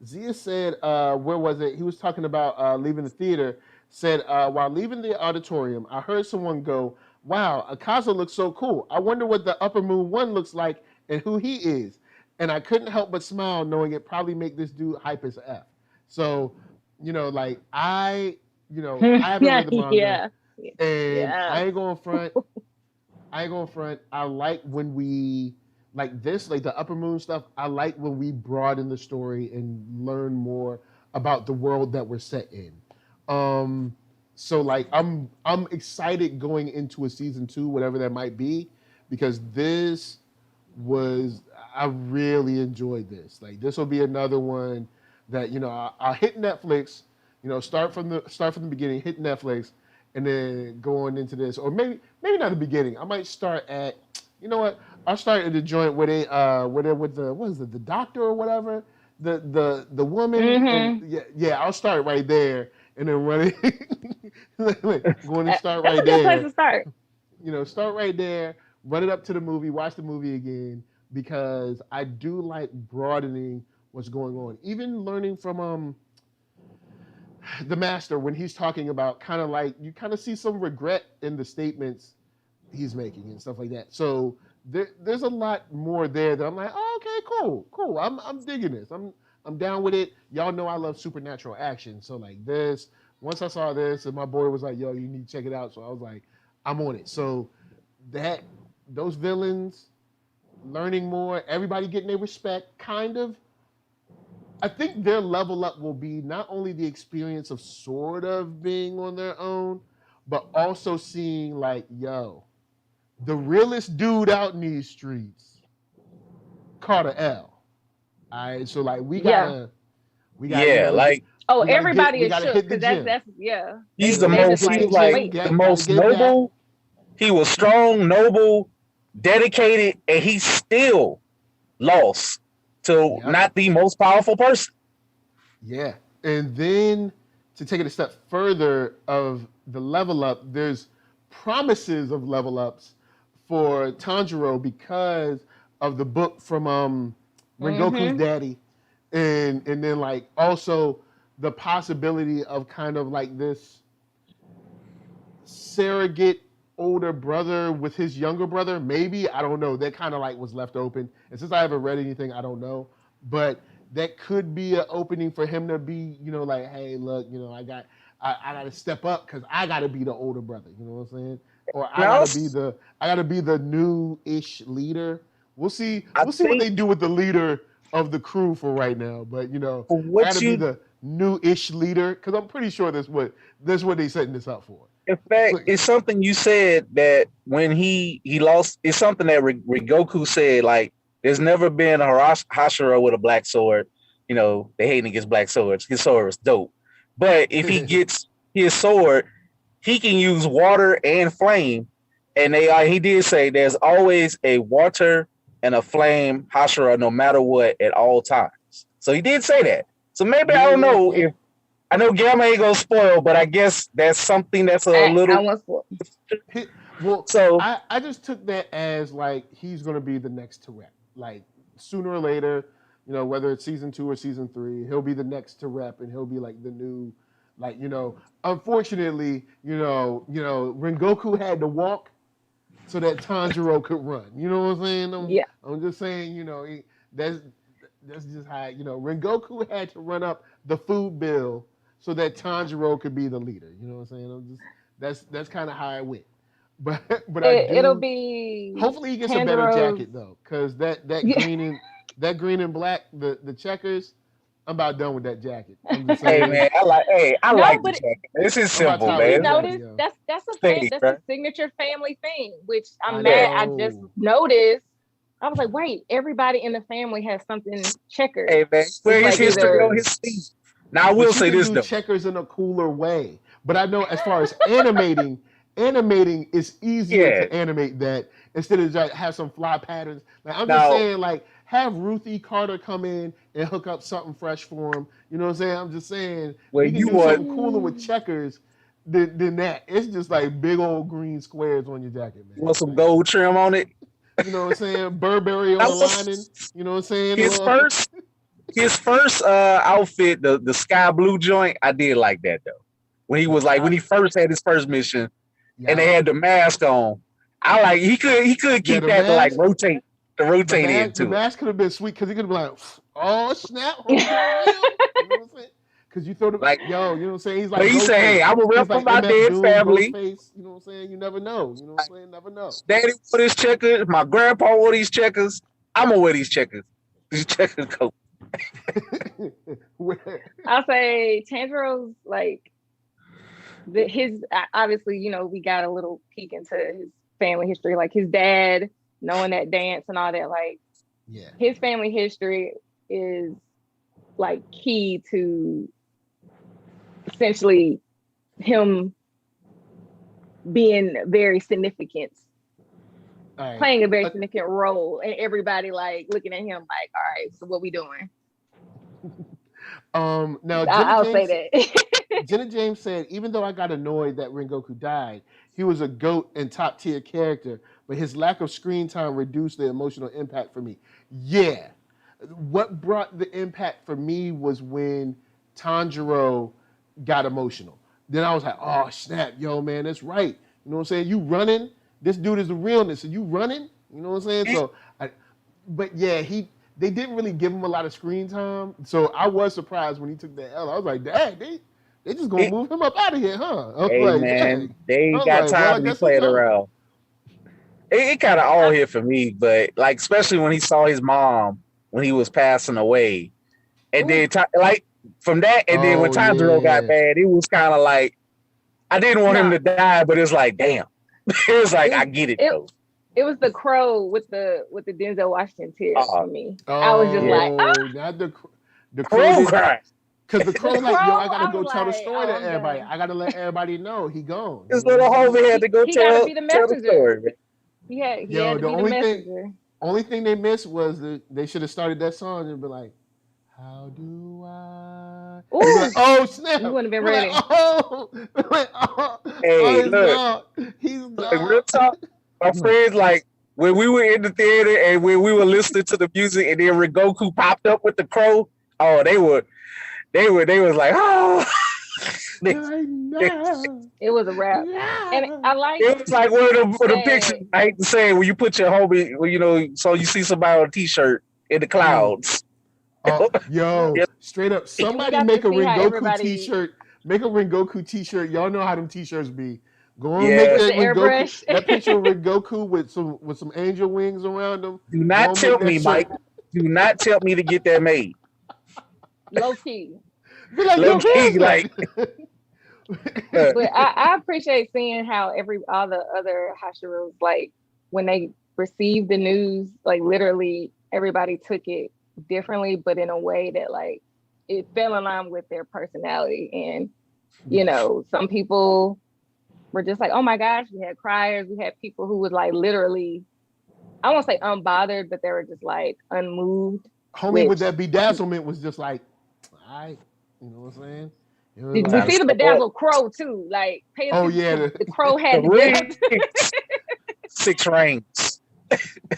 S1: Zia said, where was it? He was talking about leaving the theater. Said, while leaving the auditorium, I heard someone go, wow, Akaza looks so cool. I wonder what the Upper Moon 1 looks like and who he is. And I couldn't help but smile knowing it probably make this dude hype as F. So, like I haven't read the manga.
S2: Yeah.
S1: And I ain't going front. I like when we like this, like the Upper Moon stuff. I like when we broaden the story and learn more about the world that we're set in. So like I'm excited going into a season 2, whatever that might be, because I really enjoyed this. Like this will be another one that I'll hit Netflix, start from the beginning, hit Netflix, and then go on into this, or maybe not the beginning. I might start at, I'll start at the joint where they're with the doctor or whatever, the woman.
S2: Mm-hmm.
S1: And I'll start right there and then run it. Going to start
S2: That's
S1: right
S2: a good
S1: there.
S2: place to start.
S1: Start right there, run it up to the movie, watch the movie again, because I do like broadening what's going on. Even learning from the master when he's talking about kind of like you kind of see some regret in the statements he's making and stuff like that. So there's a lot more there that I'm like, oh, okay, cool. I'm digging this. I'm down with it. Y'all know I love supernatural action. So like this, once I saw this and my boy was like, yo, you need to check it out. So I was like, I'm on it. So those villains, learning more, everybody getting their respect, kind of. I think their level up will be not only the experience of sort of being on their own, but also seeing like, yo, the realest dude out in these streets caught an L. All right, so like we gotta
S3: like
S2: everybody is
S1: gotta
S2: shook
S1: hit the
S2: because
S1: gym.
S2: that's yeah.
S3: He's
S2: They
S3: the
S2: just
S3: most
S2: wait.
S3: the most noble. He was strong, noble, dedicated, and he still lost to not the most powerful person.
S1: Yeah. And then to take it a step further of the level up, there's promises of level ups for Tanjiro because of the book from Rengoku's daddy. And then like also the possibility of kind of like this surrogate older brother with his younger brother, maybe, I don't know. That kind of like was left open. And since I haven't read anything, I don't know. But that could be an opening for him to be, like, hey, look, I got to step up because I got to be the older brother. You know what I'm saying? Or I got to be the new-ish leader. We'll see what they do with the leader of the crew for right now. But I got to be the new-ish leader because I'm pretty sure that's what they setting this up for.
S3: In fact, it's something you said that when he lost, it's something that Rengoku said, like, there's never been a Hashira with a black sword. They hating against black swords. His sword is dope. But if he gets his sword, he can use water and flame. And he did say there's always a water and a flame Hashira no matter what at all times. So he did say that. So maybe I don't know if I know Gamma ain't gonna spoil, but I guess that's something that's a little.
S2: I won't spoil.
S1: Well, so I just took that as like he's gonna be the next to rep. Like sooner or later, whether it's season 2 or season 3, he'll be the next to rep, and he'll be like the new, like Unfortunately, Rengoku had to walk so that Tanjiro could run. You know what I'm saying? I'm just saying, That's just how, Rengoku had to run up the food bill so that Tanjiro could be the leader. You know what I'm saying? That's kind of how it went. But
S2: It'll be
S1: hopefully he gets a better
S2: Tanjiro's.
S1: jacket though, because that
S2: Yeah.
S1: green and black, the checkers, I'm about done with that jacket. I'm just
S3: Hey
S1: saying.
S3: man, I
S2: No,
S3: like the
S2: but
S3: jacket. This is
S1: I'm about
S3: simple,
S1: tired
S2: you
S1: of
S3: man.
S1: that
S3: It's
S1: jacket,
S2: notice
S1: yo.
S3: steady,
S2: that's
S3: right?
S2: a signature family thing, which
S1: I
S2: I'm mad. I just
S1: know.
S2: noticed. I was like, wait, everybody in the family has something checkered.
S3: Hey man, where
S2: It's
S3: his
S2: like
S3: history
S2: either
S3: on his sleeve. Now I will
S1: But you
S3: say
S1: can
S3: this
S1: do
S3: though.
S1: checkers in a cooler way. But I know as far as animating it's easier
S3: Yeah.
S1: to animate that instead of just have some fly patterns. Like I'm just
S3: Now
S1: saying, like have Ruthie Carter come in and hook up something fresh for him. You know what I'm saying? I'm just saying
S3: where
S1: we can
S3: you
S1: do
S3: want
S1: something cooler with checkers than that. It's just like big old green squares on your jacket,
S3: you
S1: man.
S3: want some
S1: Like,
S3: gold trim on it.
S1: you know what I'm saying? Burberry on
S3: That
S1: the lining.
S3: was
S1: You know what I'm saying? A
S3: his
S1: little,
S3: first his first outfit, the sky blue joint. I did like that though. When he was like when he first had his first mission and
S1: yeah.
S3: they had the mask on. I like he could
S1: Yeah,
S3: keep that to like rotate
S1: the
S3: into it.
S1: mask could have been sweet because he could have been like, oh snap, homie for real. You know what I'm saying? Because you throw the
S3: Like,
S1: yo, you know what I'm saying? He's
S3: but
S1: like
S3: he said, "Hey,
S1: Ghostface.
S3: I'm a
S1: He's
S3: rep for
S1: like
S3: my
S1: MF
S3: dead
S1: Doom,
S3: family.
S1: Ghostface. You know what I'm saying? You never know. You know what I'm saying? Never know.
S3: Daddy wore these checkers. My grandpa wore these checkers. I'm gonna wear these checkers. These checkers coat.
S2: I'll say Tanjiro's like his obviously, we got a little peek into his family history, like his dad knowing that dance and all that. Like
S1: Yeah.
S2: his family history is like key to essentially him being very significant,
S1: All right.
S2: playing a very significant role, and everybody like looking at him like, all right, so what we doing?
S1: Now
S2: I'll say that.
S1: Jenna James said, even though I got annoyed that Rengoku died, he was a GOAT and top tier character, but his lack of screen time reduced the emotional impact for me. Yeah. What brought the impact for me was when Tanjiro got emotional. Then I was like, oh snap, yo man, that's right. You know what I'm saying? You running, this dude is the realness. And you running, you know what I'm saying? But yeah, they didn't really give him a lot of screen time. So I was surprised when he took that L. I was like, dang, they just gonna move him up out of here, huh? I was
S3: Hey
S1: like,
S3: man,
S1: dang.
S3: they
S1: I
S3: ain't
S1: was
S3: got
S1: like, well,
S3: time
S1: I
S3: to be
S1: guess they
S3: playing
S1: go.
S3: around. It kind of all hit for me, but like especially when he saw his mom when he was passing away, and then like from that, and then when
S1: Oh
S3: Tanjiro got
S1: yeah.
S3: bad, it was kind of like I didn't want him to die, but it's like damn, it was like I get it though.
S2: It was the crow with the Denzel Washington tears for me. I was just like,
S1: not the
S3: crow cry.
S1: Because the crow, like, yo, I gotta go tell the
S2: like,
S1: story to
S2: I'm
S1: everybody.
S2: done.
S1: I gotta let everybody know he gone.
S3: His little homie had to go
S2: He gotta be the
S3: tell the
S2: messenger.
S3: story, man.
S2: He had to be the messenger.
S1: Only thing they missed was they should have started that song and be like, how do I? Like, oh snap!
S2: You wouldn't have been ready.
S3: Hey, look,
S1: he's gone.
S3: Like, real talk. My friends, like when we were in the theater and when we were listening to the music, and then Rengoku popped up with the crow. Oh, they was like, oh.
S2: It was a wrap, and I like.
S3: It was like one of the pictures. I hate to say it, when you put your homie, so you see somebody on a t-shirt in the clouds.
S1: Yo, straight up, somebody make a Rengoku t-shirt. Make a Rengoku t-shirt. Y'all know how them t-shirts be. Go on, make that Rengoku. That picture of Rengoku with some angel wings around him.
S3: Do not tempt me, Mike. Do not tempt me to get that made.
S2: Low key.
S1: Be like,
S3: low key, like.
S2: But I appreciate seeing how all the other Hashiros, like when they received the news, like literally everybody took it differently, but in a way that like it fell in line with their personality. And some people were just like, oh my gosh, we had criers, we had people who would like literally, I won't say unbothered, but they were just like unmoved.
S1: Homie with that bedazzlement was just like, all right, you know what I'm saying?
S2: Did you see the bedazzled crow too? Like, the crow had
S3: the 6 rings.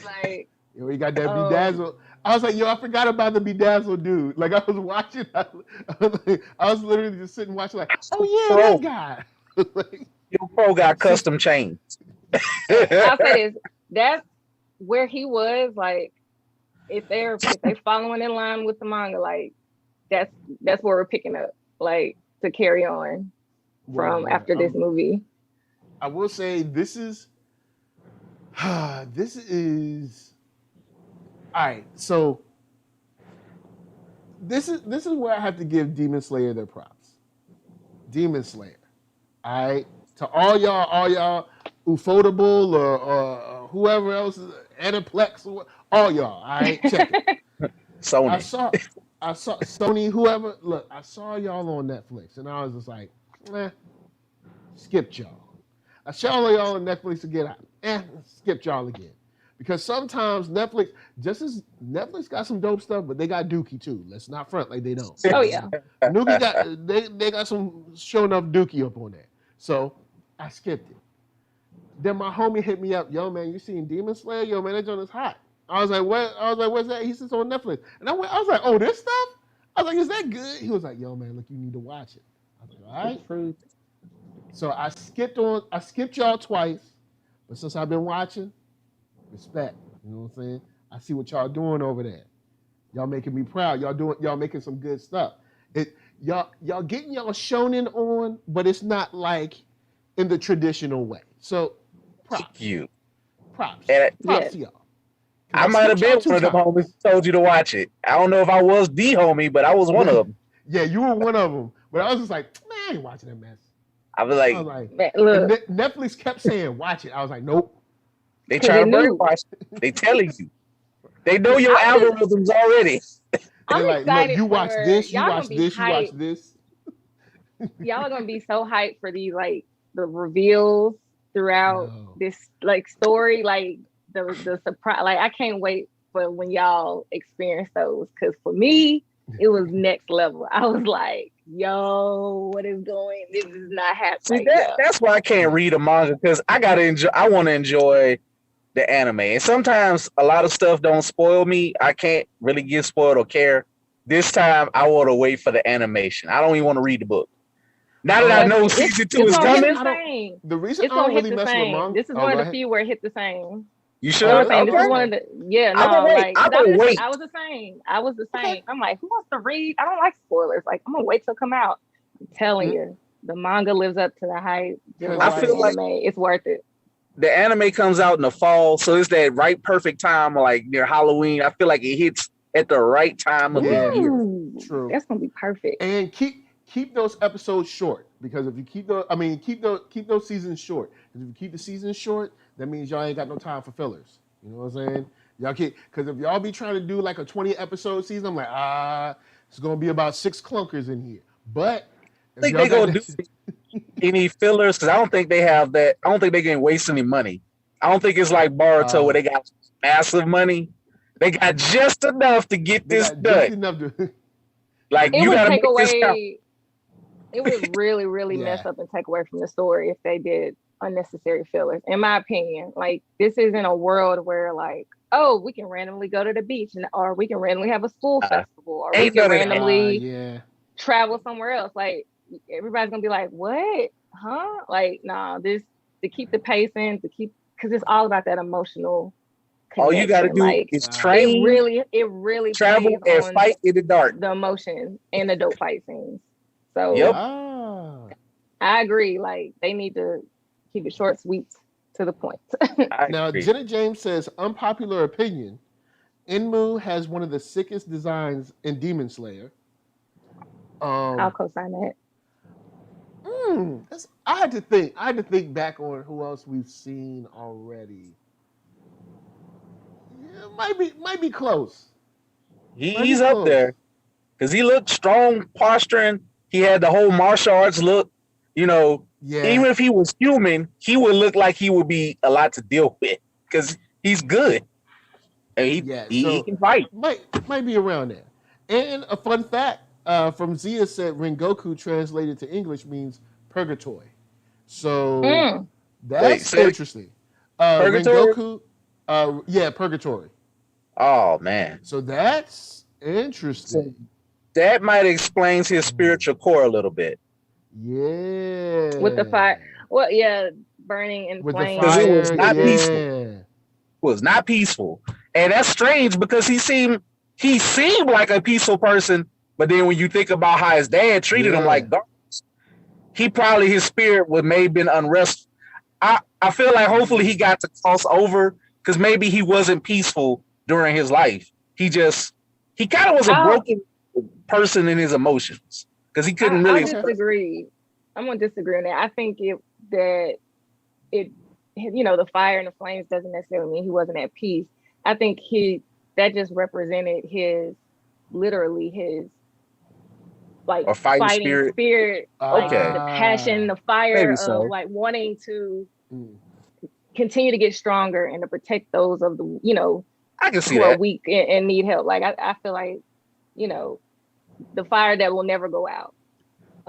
S2: Like,
S1: yo, he got that bedazzled. I was like, yo, I forgot about the bedazzled dude. Like, I was watching, I was literally just sitting watching, like, oh yeah, that guy.
S3: Like, your pro got custom chains.
S2: I'll say this: that's where he was. Like, if they following in line with the manga, like that's where we're picking up, like to carry on from after this movie.
S1: I will say this is all right. So this is where I have to give Demon Slayer their props. Demon Slayer. All right. To all y'all, Ufotable or whoever else, Aniplex, all y'all. All right, check it.
S3: Sony.
S1: I saw Sony, whoever. Look, I saw y'all on Netflix, and I was just like, skipped y'all. I saw y'all on Netflix again. Skipped y'all again. Because sometimes Netflix, just as Netflix got some dope stuff, but they got Dookie too. Let's not front like they don't.
S2: Oh yeah.
S1: Dookie got they got some show enough Dookie up on there. So I skipped it. Then my homie hit me up, yo man, you seen Demon Slayer? Yo man, that joint is hot. I was like, what? I was like, what's that? He says on Netflix. And I was like, oh, this stuff? I was like, is that good? He was like, yo man, look, you need to watch it. I was like, all right.
S2: Fruit.
S1: So I skipped y'all twice, but since I've been watching, respect. You know what I'm saying? I see what y'all doing over there. Y'all making me proud. Y'all making some good stuff. Y'all getting y'all shonen on, but it's not like in the traditional way. So props.
S3: You.
S1: Props.
S3: And
S1: props to y'all.
S3: I might have been one of them homies who told you to watch it. I don't know if I was the homie, but I was one of them.
S1: Yeah, you were one of them. But I was just like, man, I ain't watching that mess.
S3: I was like
S2: look.
S1: Netflix kept saying, watch it. I was like, nope.
S3: They trying to brainwash you. They telling you. They know your algorithms already.
S2: I'm
S1: like,
S2: excited
S1: look, you watch this, you watch this, you watch this.
S2: Y'all are gonna be so hyped for these like the reveals throughout this like story, like the surprise. Like I can't wait for when y'all experience those. Cause for me, it was next level. I was like, yo, what is going? This is not happening.
S3: See, that's why I can't read a manga because I want to enjoy the anime. And sometimes a lot of stuff don't spoil me. I can't really get spoiled or care. This time I want to wait for the animation. I don't even want to read the book. Now that I know season 2 is coming.
S1: The reason I don't really mess with manga.
S2: This is one of the few where it hit the same.
S3: You sure?
S2: This is one of the I was the same.
S1: Okay.
S2: I'm like, who wants to read? I don't like spoilers. Like, I'm gonna wait till it come out. I'm telling you, the manga lives up to the hype.
S3: I feel like
S2: it's worth it.
S3: The anime comes out in the fall, so it's that right perfect time, like near Halloween. I feel like it hits at the right time of the year.
S1: True.
S2: That's gonna be perfect.
S1: And keep those episodes short because if you keep those seasons short. Because if you keep the seasons short, that means y'all ain't got no time for fillers. You know what I'm saying? Y'all can't, because if y'all be trying to do like a 20 episode season, I'm like, it's gonna be about 6 clunkers in here. But
S3: I think they gonna do any fillers because I don't think they have that. I don't think they can waste any money. I don't think it's like Boruto where they got massive money. They got just enough to get this done. Like you gotta make this count.
S2: It would really, really mess up and take away from the story if they did unnecessary fillers, in my opinion. Like, this isn't a world where like, oh, we can randomly go to the beach or we can randomly have a school festival or we can randomly travel somewhere else. Like, everybody's gonna be like, what? Huh? Like, nah, this to keep the pacing, because it's all about that emotional connection.
S3: All you gotta do is train.
S2: It really
S3: travel and fight in the dark.
S2: The emotion and the dope fight scenes. So I agree. Like, they need to keep it short, sweet, to the point.
S1: Now, Jenna James says, unpopular opinion, Enmu has one of the sickest designs in Demon Slayer.
S2: I'll co-sign that.
S1: I had to think back on who else we've seen already. Yeah, might be close.
S3: He's up there because he looked strong, posturing. He had the whole martial arts look. You know, even if he was human, he would look like he would be a lot to deal with because he's good. And he can fight.
S1: Might be around there. And a fun fact from Zia said Rengoku translated to English means purgatory. So that's interesting. Rengoku, purgatory.
S3: Oh man.
S1: So that's interesting.
S3: So that might explain his spiritual core a little bit.
S1: Yeah.
S2: With the fire. Well, yeah, burning in flames.
S3: Because it was not peaceful. It was not peaceful. And that's strange because he seemed like a peaceful person, but then when you think about how his dad treated him like garbage, he probably his spirit would maybe been unrest. I feel like hopefully he got to cross over because maybe he wasn't peaceful during his life. He kind of was a broken person in his emotions because he couldn't really.
S2: I disagree. I'm gonna disagree on that. I think the fire and the flames doesn't necessarily mean he wasn't at peace. I think that just represented literally his like
S3: or fighting
S2: spirit, like
S3: okay,
S2: the passion, the fire
S3: maybe so.
S2: of like wanting to continue to get stronger and to protect those of the
S3: I can see
S2: who
S3: that.
S2: are weak and need help. Like I feel like the fire that will never go out.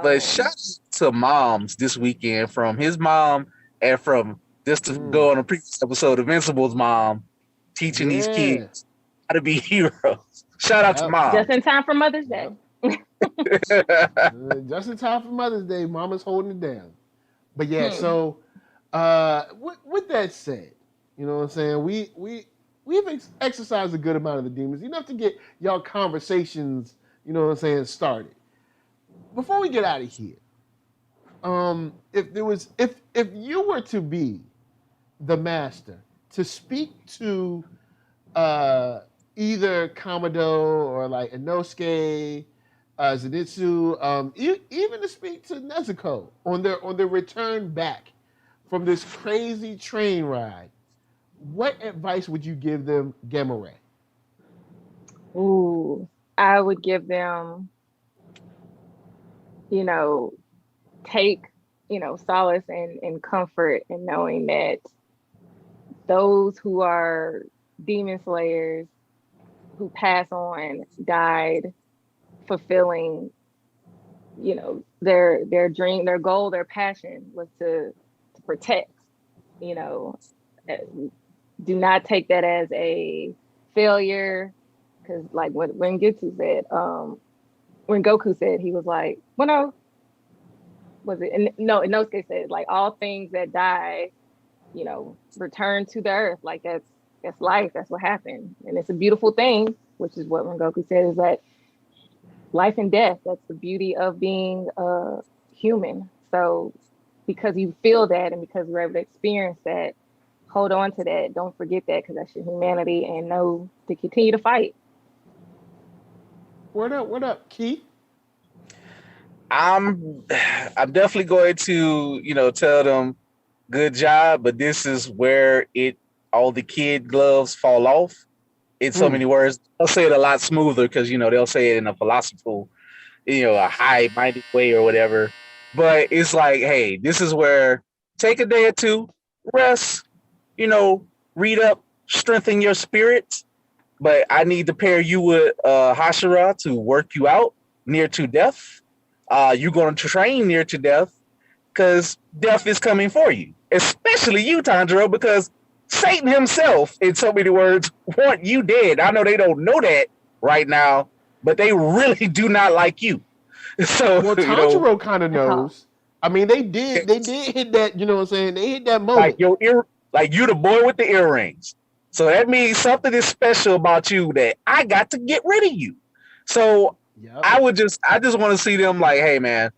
S3: But shout out to moms this weekend from his mom and from just to go on a previous episode of Invincible's mom teaching these kids how to be heroes. Shout out to mom.
S2: Just in time for Mother's Day.
S1: Just in time for Mother's Day, Mama's holding it down. But yeah, so with that said, you know what I'm saying? We've exercised a good amount of the demons, enough to get y'all conversations, you know what I'm saying, started. Before we get out of here, if you were to be the master to speak to either Kamado or like Inosuke, Zenitsu, even to speak to Nezuko on their return back from this crazy train ride, what advice would you give them, Gamma Ray?
S2: Ooh, I would give them, take, solace and comfort in knowing that those who are demon slayers who pass on died fulfilling, their dream, their goal, their passion was to protect, do not take that as a failure. Because like when Goku said, he was like, well, no, was it? And no, Inosuke said, like, all things that die, return to the earth. Like that's life. That's what happened. And it's a beautiful thing, which is what Rengoku said, is that life and death, that's the beauty of being human. So because you feel that and because you're able to experience that, hold on to that. Don't forget that, because that's your humanity, and know to continue to fight.
S1: What up, Keith?
S3: I'm definitely going to, tell them good job, but this is where all the kid gloves fall off. In so many words, they'll say it a lot smoother because, they'll say it in a philosophical, a high-minded way or whatever. But it's like, hey, this is where take a day or two, rest, read up, strengthen your spirit. But I need to pair you with Hashira to work you out near to death. You're going to train near to death because death is coming for you, especially you, Tanjiro, because Satan himself, in so many words, want you dead. I know they don't know that right now, but they really do not like you. So,
S1: well, Tanjiro kind of knows. I mean, they did hit that, you know what I'm saying? They hit that moment.
S3: Like you the boy with the earrings. So that means something is special about you that I got to get rid of you. So I just want to see them like, hey man,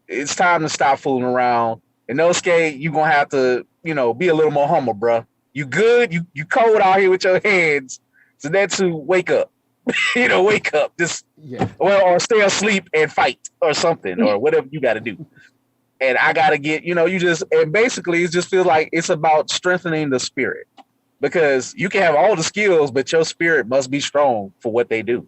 S3: it's time to stop fooling around. And Inosuke, you're gonna have to, be a little more humble, bro. You good? You cold out here with your hands. So that's to wake up. Wake up. Just or stay asleep and fight or something or whatever you gotta do. And I gotta get, and basically it just feels like it's about strengthening the spirit. Because you can have all the skills, but your spirit must be strong for what they do.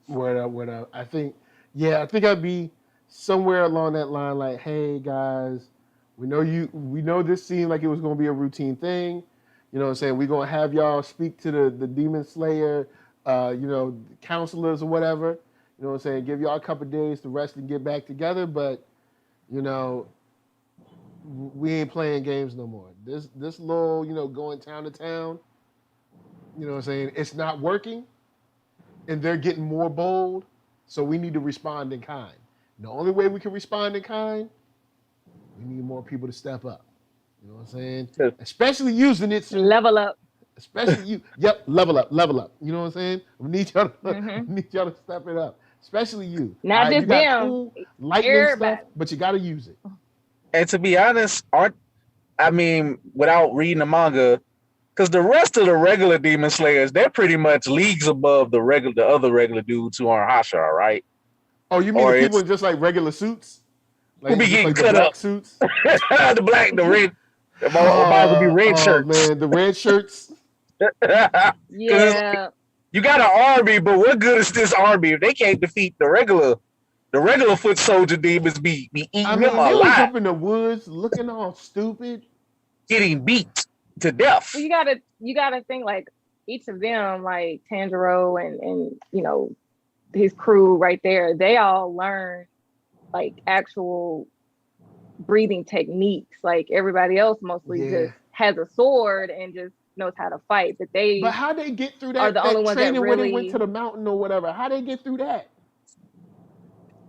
S1: What up? I think I'd be somewhere along that line, like, hey guys, we know this seemed like it was gonna be a routine thing. You know what I'm saying? We're gonna have y'all speak to the demon slayer, counselors or whatever. You know what I'm saying? Give y'all a couple days to rest and get back together, but we ain't playing games no more. This little, going town to town, you know what I'm saying? It's not working, and they're getting more bold, so we need to respond in kind. The only way we can respond in kind, we need more people to step up. You know what I'm saying? Especially using it to
S2: level up.
S1: Especially you. Yep, level up, level up. You know what I'm saying? We need y'all to,
S2: Mm-hmm.
S1: need y'all to step it up. Especially you. All
S2: Not
S1: right, you
S2: just
S1: got
S2: them,
S1: cool lightning stuff,
S2: everybody.
S1: but you got to use it.
S3: And to be honest, without reading the manga, because the rest of the regular Demon Slayers, they're pretty much leagues above the other regular dudes who aren't Hashira, right?
S1: Oh, you mean the
S3: Or
S1: people
S3: it's
S1: in just like regular suits,
S3: who be
S1: just
S3: getting
S1: like the
S3: cut up.
S1: black suits?
S3: the red, about to be
S1: Oh,
S3: red
S1: oh
S3: shirts.
S1: man, the red shirts.
S3: Because it's like,
S2: Yeah.
S3: you got an army, but what good is this army if they can't defeat the regular foot soldier demons be
S1: I
S3: eating them
S1: mean, they was
S3: alive,
S1: up in the woods looking all stupid.
S3: getting beat to death.
S2: Well, you gotta think like each of them, like Tanjiro and his crew right there, they all learn like actual breathing techniques. Like everybody else mostly
S1: Yeah.
S2: just has a sword and just knows how to fight. But
S1: But
S2: they
S1: how they get through
S2: are
S1: that
S2: the only ones that
S1: training where they went
S2: really,
S1: to the mountain or whatever? How they get through that?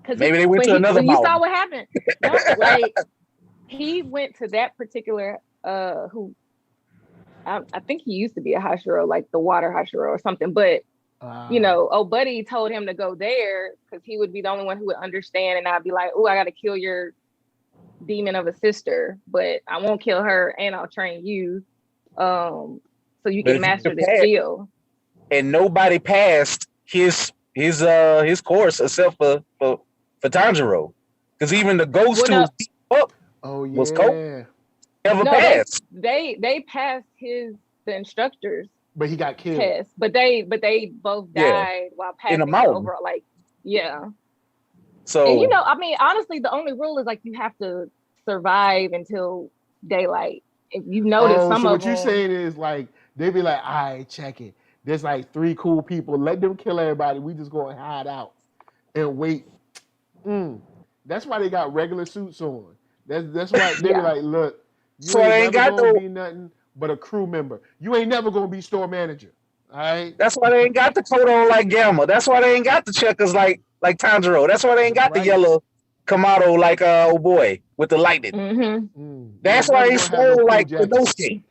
S2: because
S3: Maybe they went to another
S2: when you saw
S3: mountain.
S2: what happened, no, like he went to that particular who I think he used to be a Hashiro, like the water Hashiro or something. But Buddy told him to go there because he would be the only one who would understand, and I'd be like, "Oh, I got to kill your demon of a sister, but I won't kill her, and I'll train you, so you
S3: But
S2: can
S3: if you
S2: master this
S3: compare-
S2: skill."
S3: and nobody passed his course except for Tanjiro, because even the ghost
S2: Well,
S3: who was beat up
S1: Oh yeah.
S3: was cold. Never
S2: no,
S3: passed.
S2: they passed the instructor's
S1: But he got killed.
S2: test, but they both
S3: Yeah.
S2: died while passing the
S3: mountain.
S2: overall. Like, yeah.
S3: So
S2: And I mean, honestly, the only rule is like you have to survive until daylight. If you notice, some
S1: so
S2: of
S1: what
S2: them,
S1: you're saying is like they be like, all right, check it. There's like 3 cool people. Let them kill everybody. We just go and hide out and wait. That's why they got regular suits on. That's why they be like, look, you
S3: So
S1: ain't
S3: they ain't
S1: never
S3: got
S1: gonna
S3: no-
S1: be nothing but a crew member. You ain't never gonna be store manager. All right.
S3: that's why they ain't got the coat on like Gamma. That's why they ain't got the checkers like Tanjiro. That's why they ain't got the yellow Kamado like oh boy with the lightning.
S2: mm-hmm.
S3: That's why he stole like the Nosuke.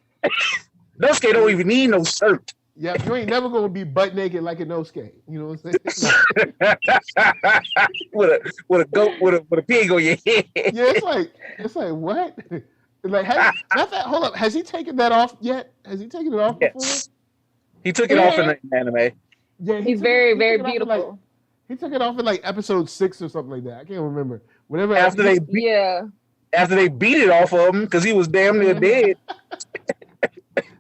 S3: Nosuke don't even need no shirt.
S1: Yeah, you ain't never gonna be butt naked like a Nosuke. You know what I'm saying?
S3: with a goat with a pig on your head.
S1: Yeah, it's like what? Like, hold up. Has he taken that off yet? Has he taken it off before?
S3: He took it off in the anime.
S1: Yeah,
S2: He's very, very beautiful.
S1: He took it off in like episode 6 or something like that. I can't remember. Whenever
S3: After they beat it off of him because he was damn near dead.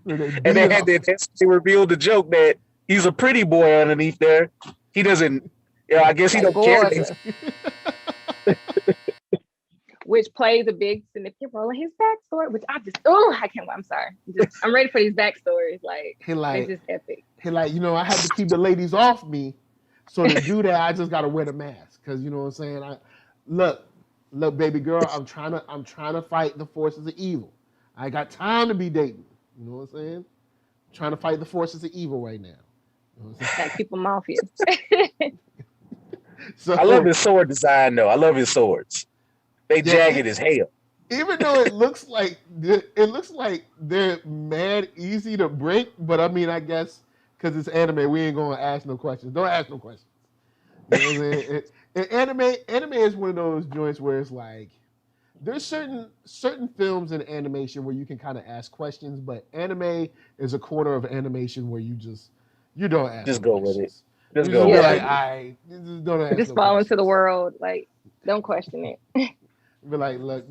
S3: And they revealed the joke that he's a pretty boy underneath there. He doesn't. I guess he don't care.
S2: Which plays a big significant role in his backstory, which I can't. I'm sorry. I'm ready for these backstories. Like, it's just epic.
S1: He like, I had to keep the ladies off me. So to do that, I just gotta wear the mask. Cause you know what I'm saying? Look, baby girl, I'm trying to fight the forces of evil. I got time to be dating. You know what I'm saying? I'm trying to fight the forces of evil right now. You know what I'm saying?
S2: Gotta keep them off you.
S3: I love his sword design though. I love his swords. They jagged as hell.
S1: Even though it looks like they're mad easy to break, but I mean, I guess because it's anime, we ain't gonna ask no questions. Don't ask no questions. You know what I'm saying? Anime is one of those joints where it's like there's certain films and animation where you can kind of ask questions, but anime is a quarter of animation where you don't ask.
S3: Just
S1: no
S3: go
S1: questions.
S3: with it. Just go with it.
S1: Just don't ask.
S2: Just fall into the world. Like, don't question it.
S1: Be like, look,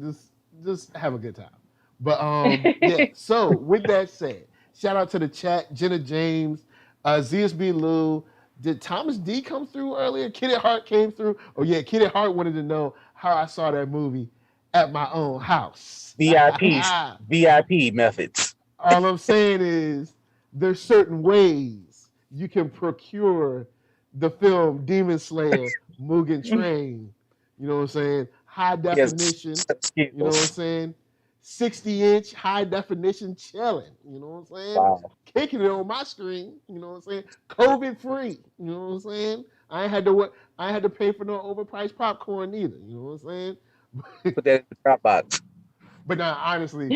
S1: just have a good time. But yeah. So with that said, shout out to the chat, Jenna James, ZSB Lou. Did Thomas D come through earlier? Kitty Hart came through. Oh yeah, Kitty Hart wanted to know how I saw that movie at my own house.
S3: VIP methods.
S1: All I'm saying is there's certain ways you can procure the film Demon Slayer, Mugen Train. You know what I'm saying? High definition. You know what I'm saying? 60-inch high definition chillin. You know what I'm saying?
S3: Wow.
S1: Kicking it on my screen. You know what I'm saying? COVID free. You know what I'm saying? I ain't had to pay for no overpriced popcorn either. You know what I'm saying?
S3: Put that in the drop box.
S1: But now, honestly,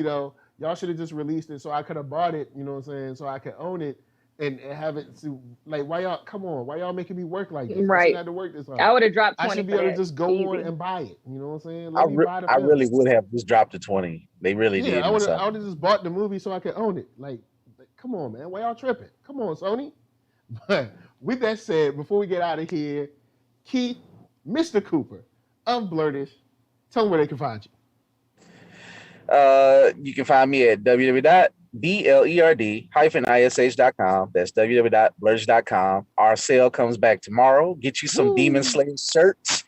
S1: though, y'all should have just released it so I could have bought it. You know what I'm saying? So I could own it and have it. To, like, why y'all? Come on, why y'all making me work like this? I
S2: Right.
S1: shouldn't have to work this hard.
S2: I would have dropped 20.
S1: I should be able to just go on and buy it. You know what I'm saying?
S3: I
S1: Let me buy the
S3: I
S1: film.
S3: really would have just dropped to 20. They really did.
S1: I would have just bought the movie so I could own it. Like, come on, man. Why y'all tripping? Come on, Sony. But with that said, before we get out of here, Keith, Mr. Cooper of Blerdish, tell them where they can find you.
S3: You can find me at www.blerd-ish.com. That's www.blerdish.com. Our sale comes back tomorrow. Get you some Demon Slayer shirts.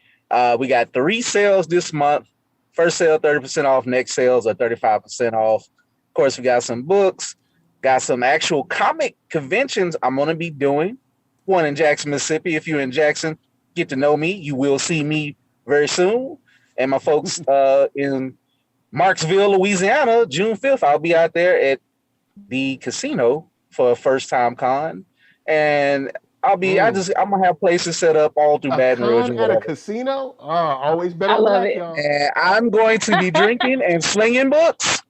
S3: We got 3 sales this month. First sale, 30% off. Next sales are 35% off. Of course, we got some books. Got some actual comic conventions I'm going to be doing. One in Jackson, Mississippi. If you're in Jackson, get to know me. You will see me very soon. And my folks in Marksville, Louisiana, June 5th, I'll be out there at the casino for a first-time con. And I'm going to have places set up all through Baton Rouge.
S1: At a casino? Oh, always better.
S2: I love it.
S1: Y'all.
S3: And I'm going to be drinking and slinging books.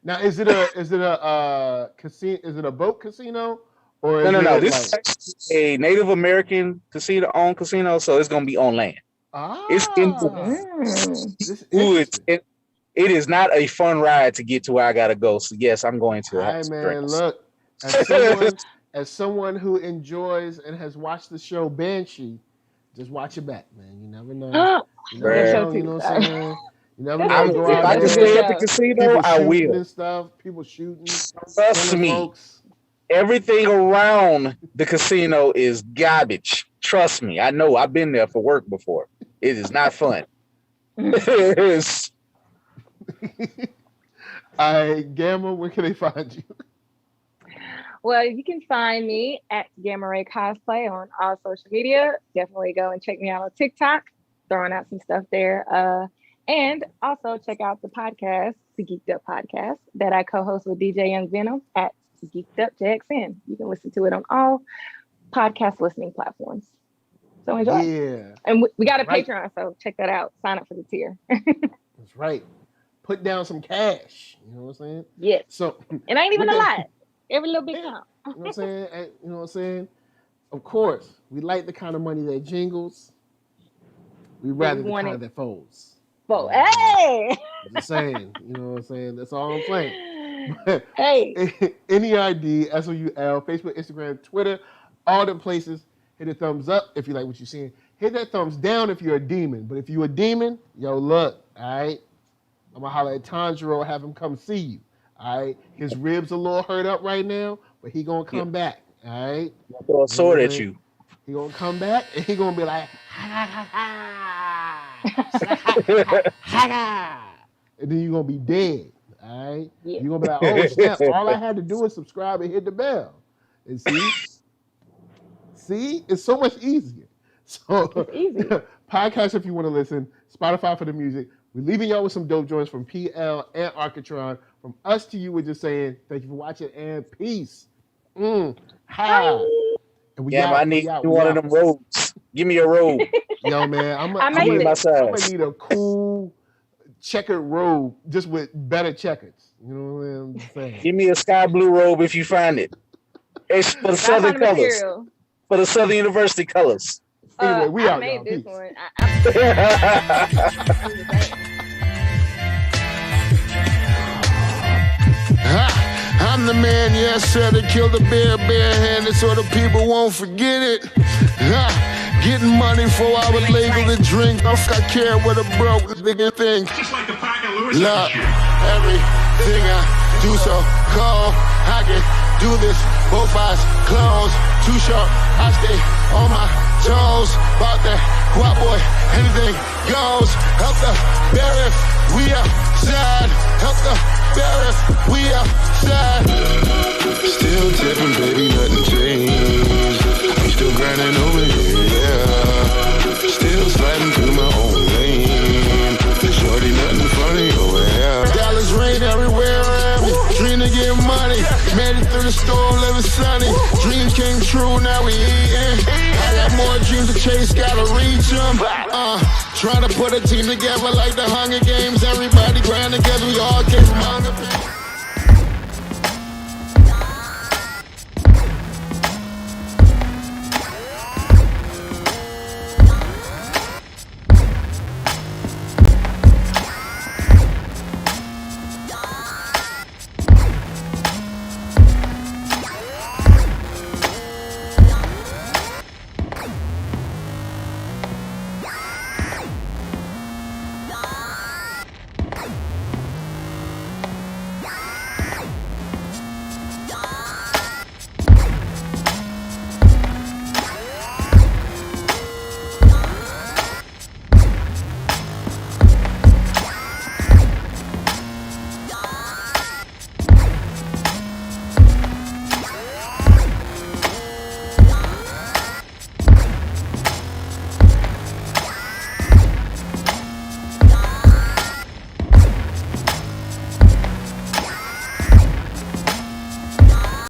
S1: Now, is it a casino? Is it a boat casino? Or is
S3: No. This is a Native American owned casino, so it's going to be on land. It's in it is not a fun ride to get to where I got to go. So yes, I'm going to.
S1: Hey man, look, as someone who enjoys and has watched the show Banshee, just watch your back, man. You never know. You know what I'm saying? You never know.
S3: If I can stay at the casino, I will.
S1: And stuff, people shooting.
S3: Trust me. Folks. Everything around the casino is garbage. Trust me. I know. I've been there for work before. It is not fun. It is.
S1: All right, Gamma, where can they find you?
S2: Well, you can find me at Gamma Ray Cosplay on all social media. Definitely go and check me out on TikTok, throwing out some stuff there. And also check out the podcast, the Geeked Up Podcast, that I co-host with DJ Young Venom at Geeked Up JXN. You can listen to it on all podcast listening platforms. So enjoy.
S1: Yeah.
S2: And we got a Patreon, so check that out. Sign up for the tier.
S1: That's right. Put down some cash. You know what I'm saying?
S2: Yes.
S1: So
S2: it ain't even a lot. Every little bit count.
S1: You know what I'm saying? You know what I'm saying? Of course, we like the kind of money that jingles. We rather the kind that folds.
S2: Fold. Hey!
S1: I'm just saying. You know what I'm saying? That's all I'm saying.
S2: Hey.
S1: NERD, SOUL, Facebook, Instagram, Twitter, all the places. Hit a thumbs up if you like what you're seeing. Hit that thumbs down if you're a demon. But if you're a demon, yo, look, all right? I'm going to holler at Tanjiro, have him come see you, all right? His ribs a little hurt up right now, but he going to come back, all right?
S3: I'll throw a sword at you.
S1: He going to come back, and he going to be like, ha. And then you're going to be dead, all right? Yeah. You're going to be like, oh, snap. All I had to do is subscribe and hit the bell. And see, it's so much easier. So,
S2: it's easy.
S1: Podcast if you want to listen, Spotify for the music. We're leaving y'all with some dope joints from PL and Architron. From us to you, we're just saying thank you for watching and peace. Hi. And
S3: I need one of them robes. Give me a robe.
S1: Yo, man, I'm gonna need a cool checkered robe just with better checkers. You know what I'm saying?
S3: Give me a sky blue robe if you find it. It's for the Southern colors. Material. For the Southern University colors.
S1: Anyway, we out,
S2: made
S1: y'all.
S2: This
S1: peace.
S2: One.
S4: I'm the man, yes sir, that killed the bear barehanded so the people won't forget it. Getting money for our legal to drink. I care what a broke nigga think.
S5: Just like the pack of Lewis.
S4: Look, everything I do so cold. I can do this, both eyes closed. Too short, I stay on my toes. About that guap boy, anything goes. Help the bear if we outside. Help the bear if we outside. Still tipping, baby, nothing changed. I'm still grinding over here, yeah. Still sliding through my own lane. Shorty, nothing funny over here. Dollars rain everywhere around me. Dream to get money. Made it through the storm, living sunny. Dreams came true, now we eating. I got more dreams to chase, gotta reach them. Trying to put a team together like the Hunger Games. Everybody grind together, we all came from Hunger.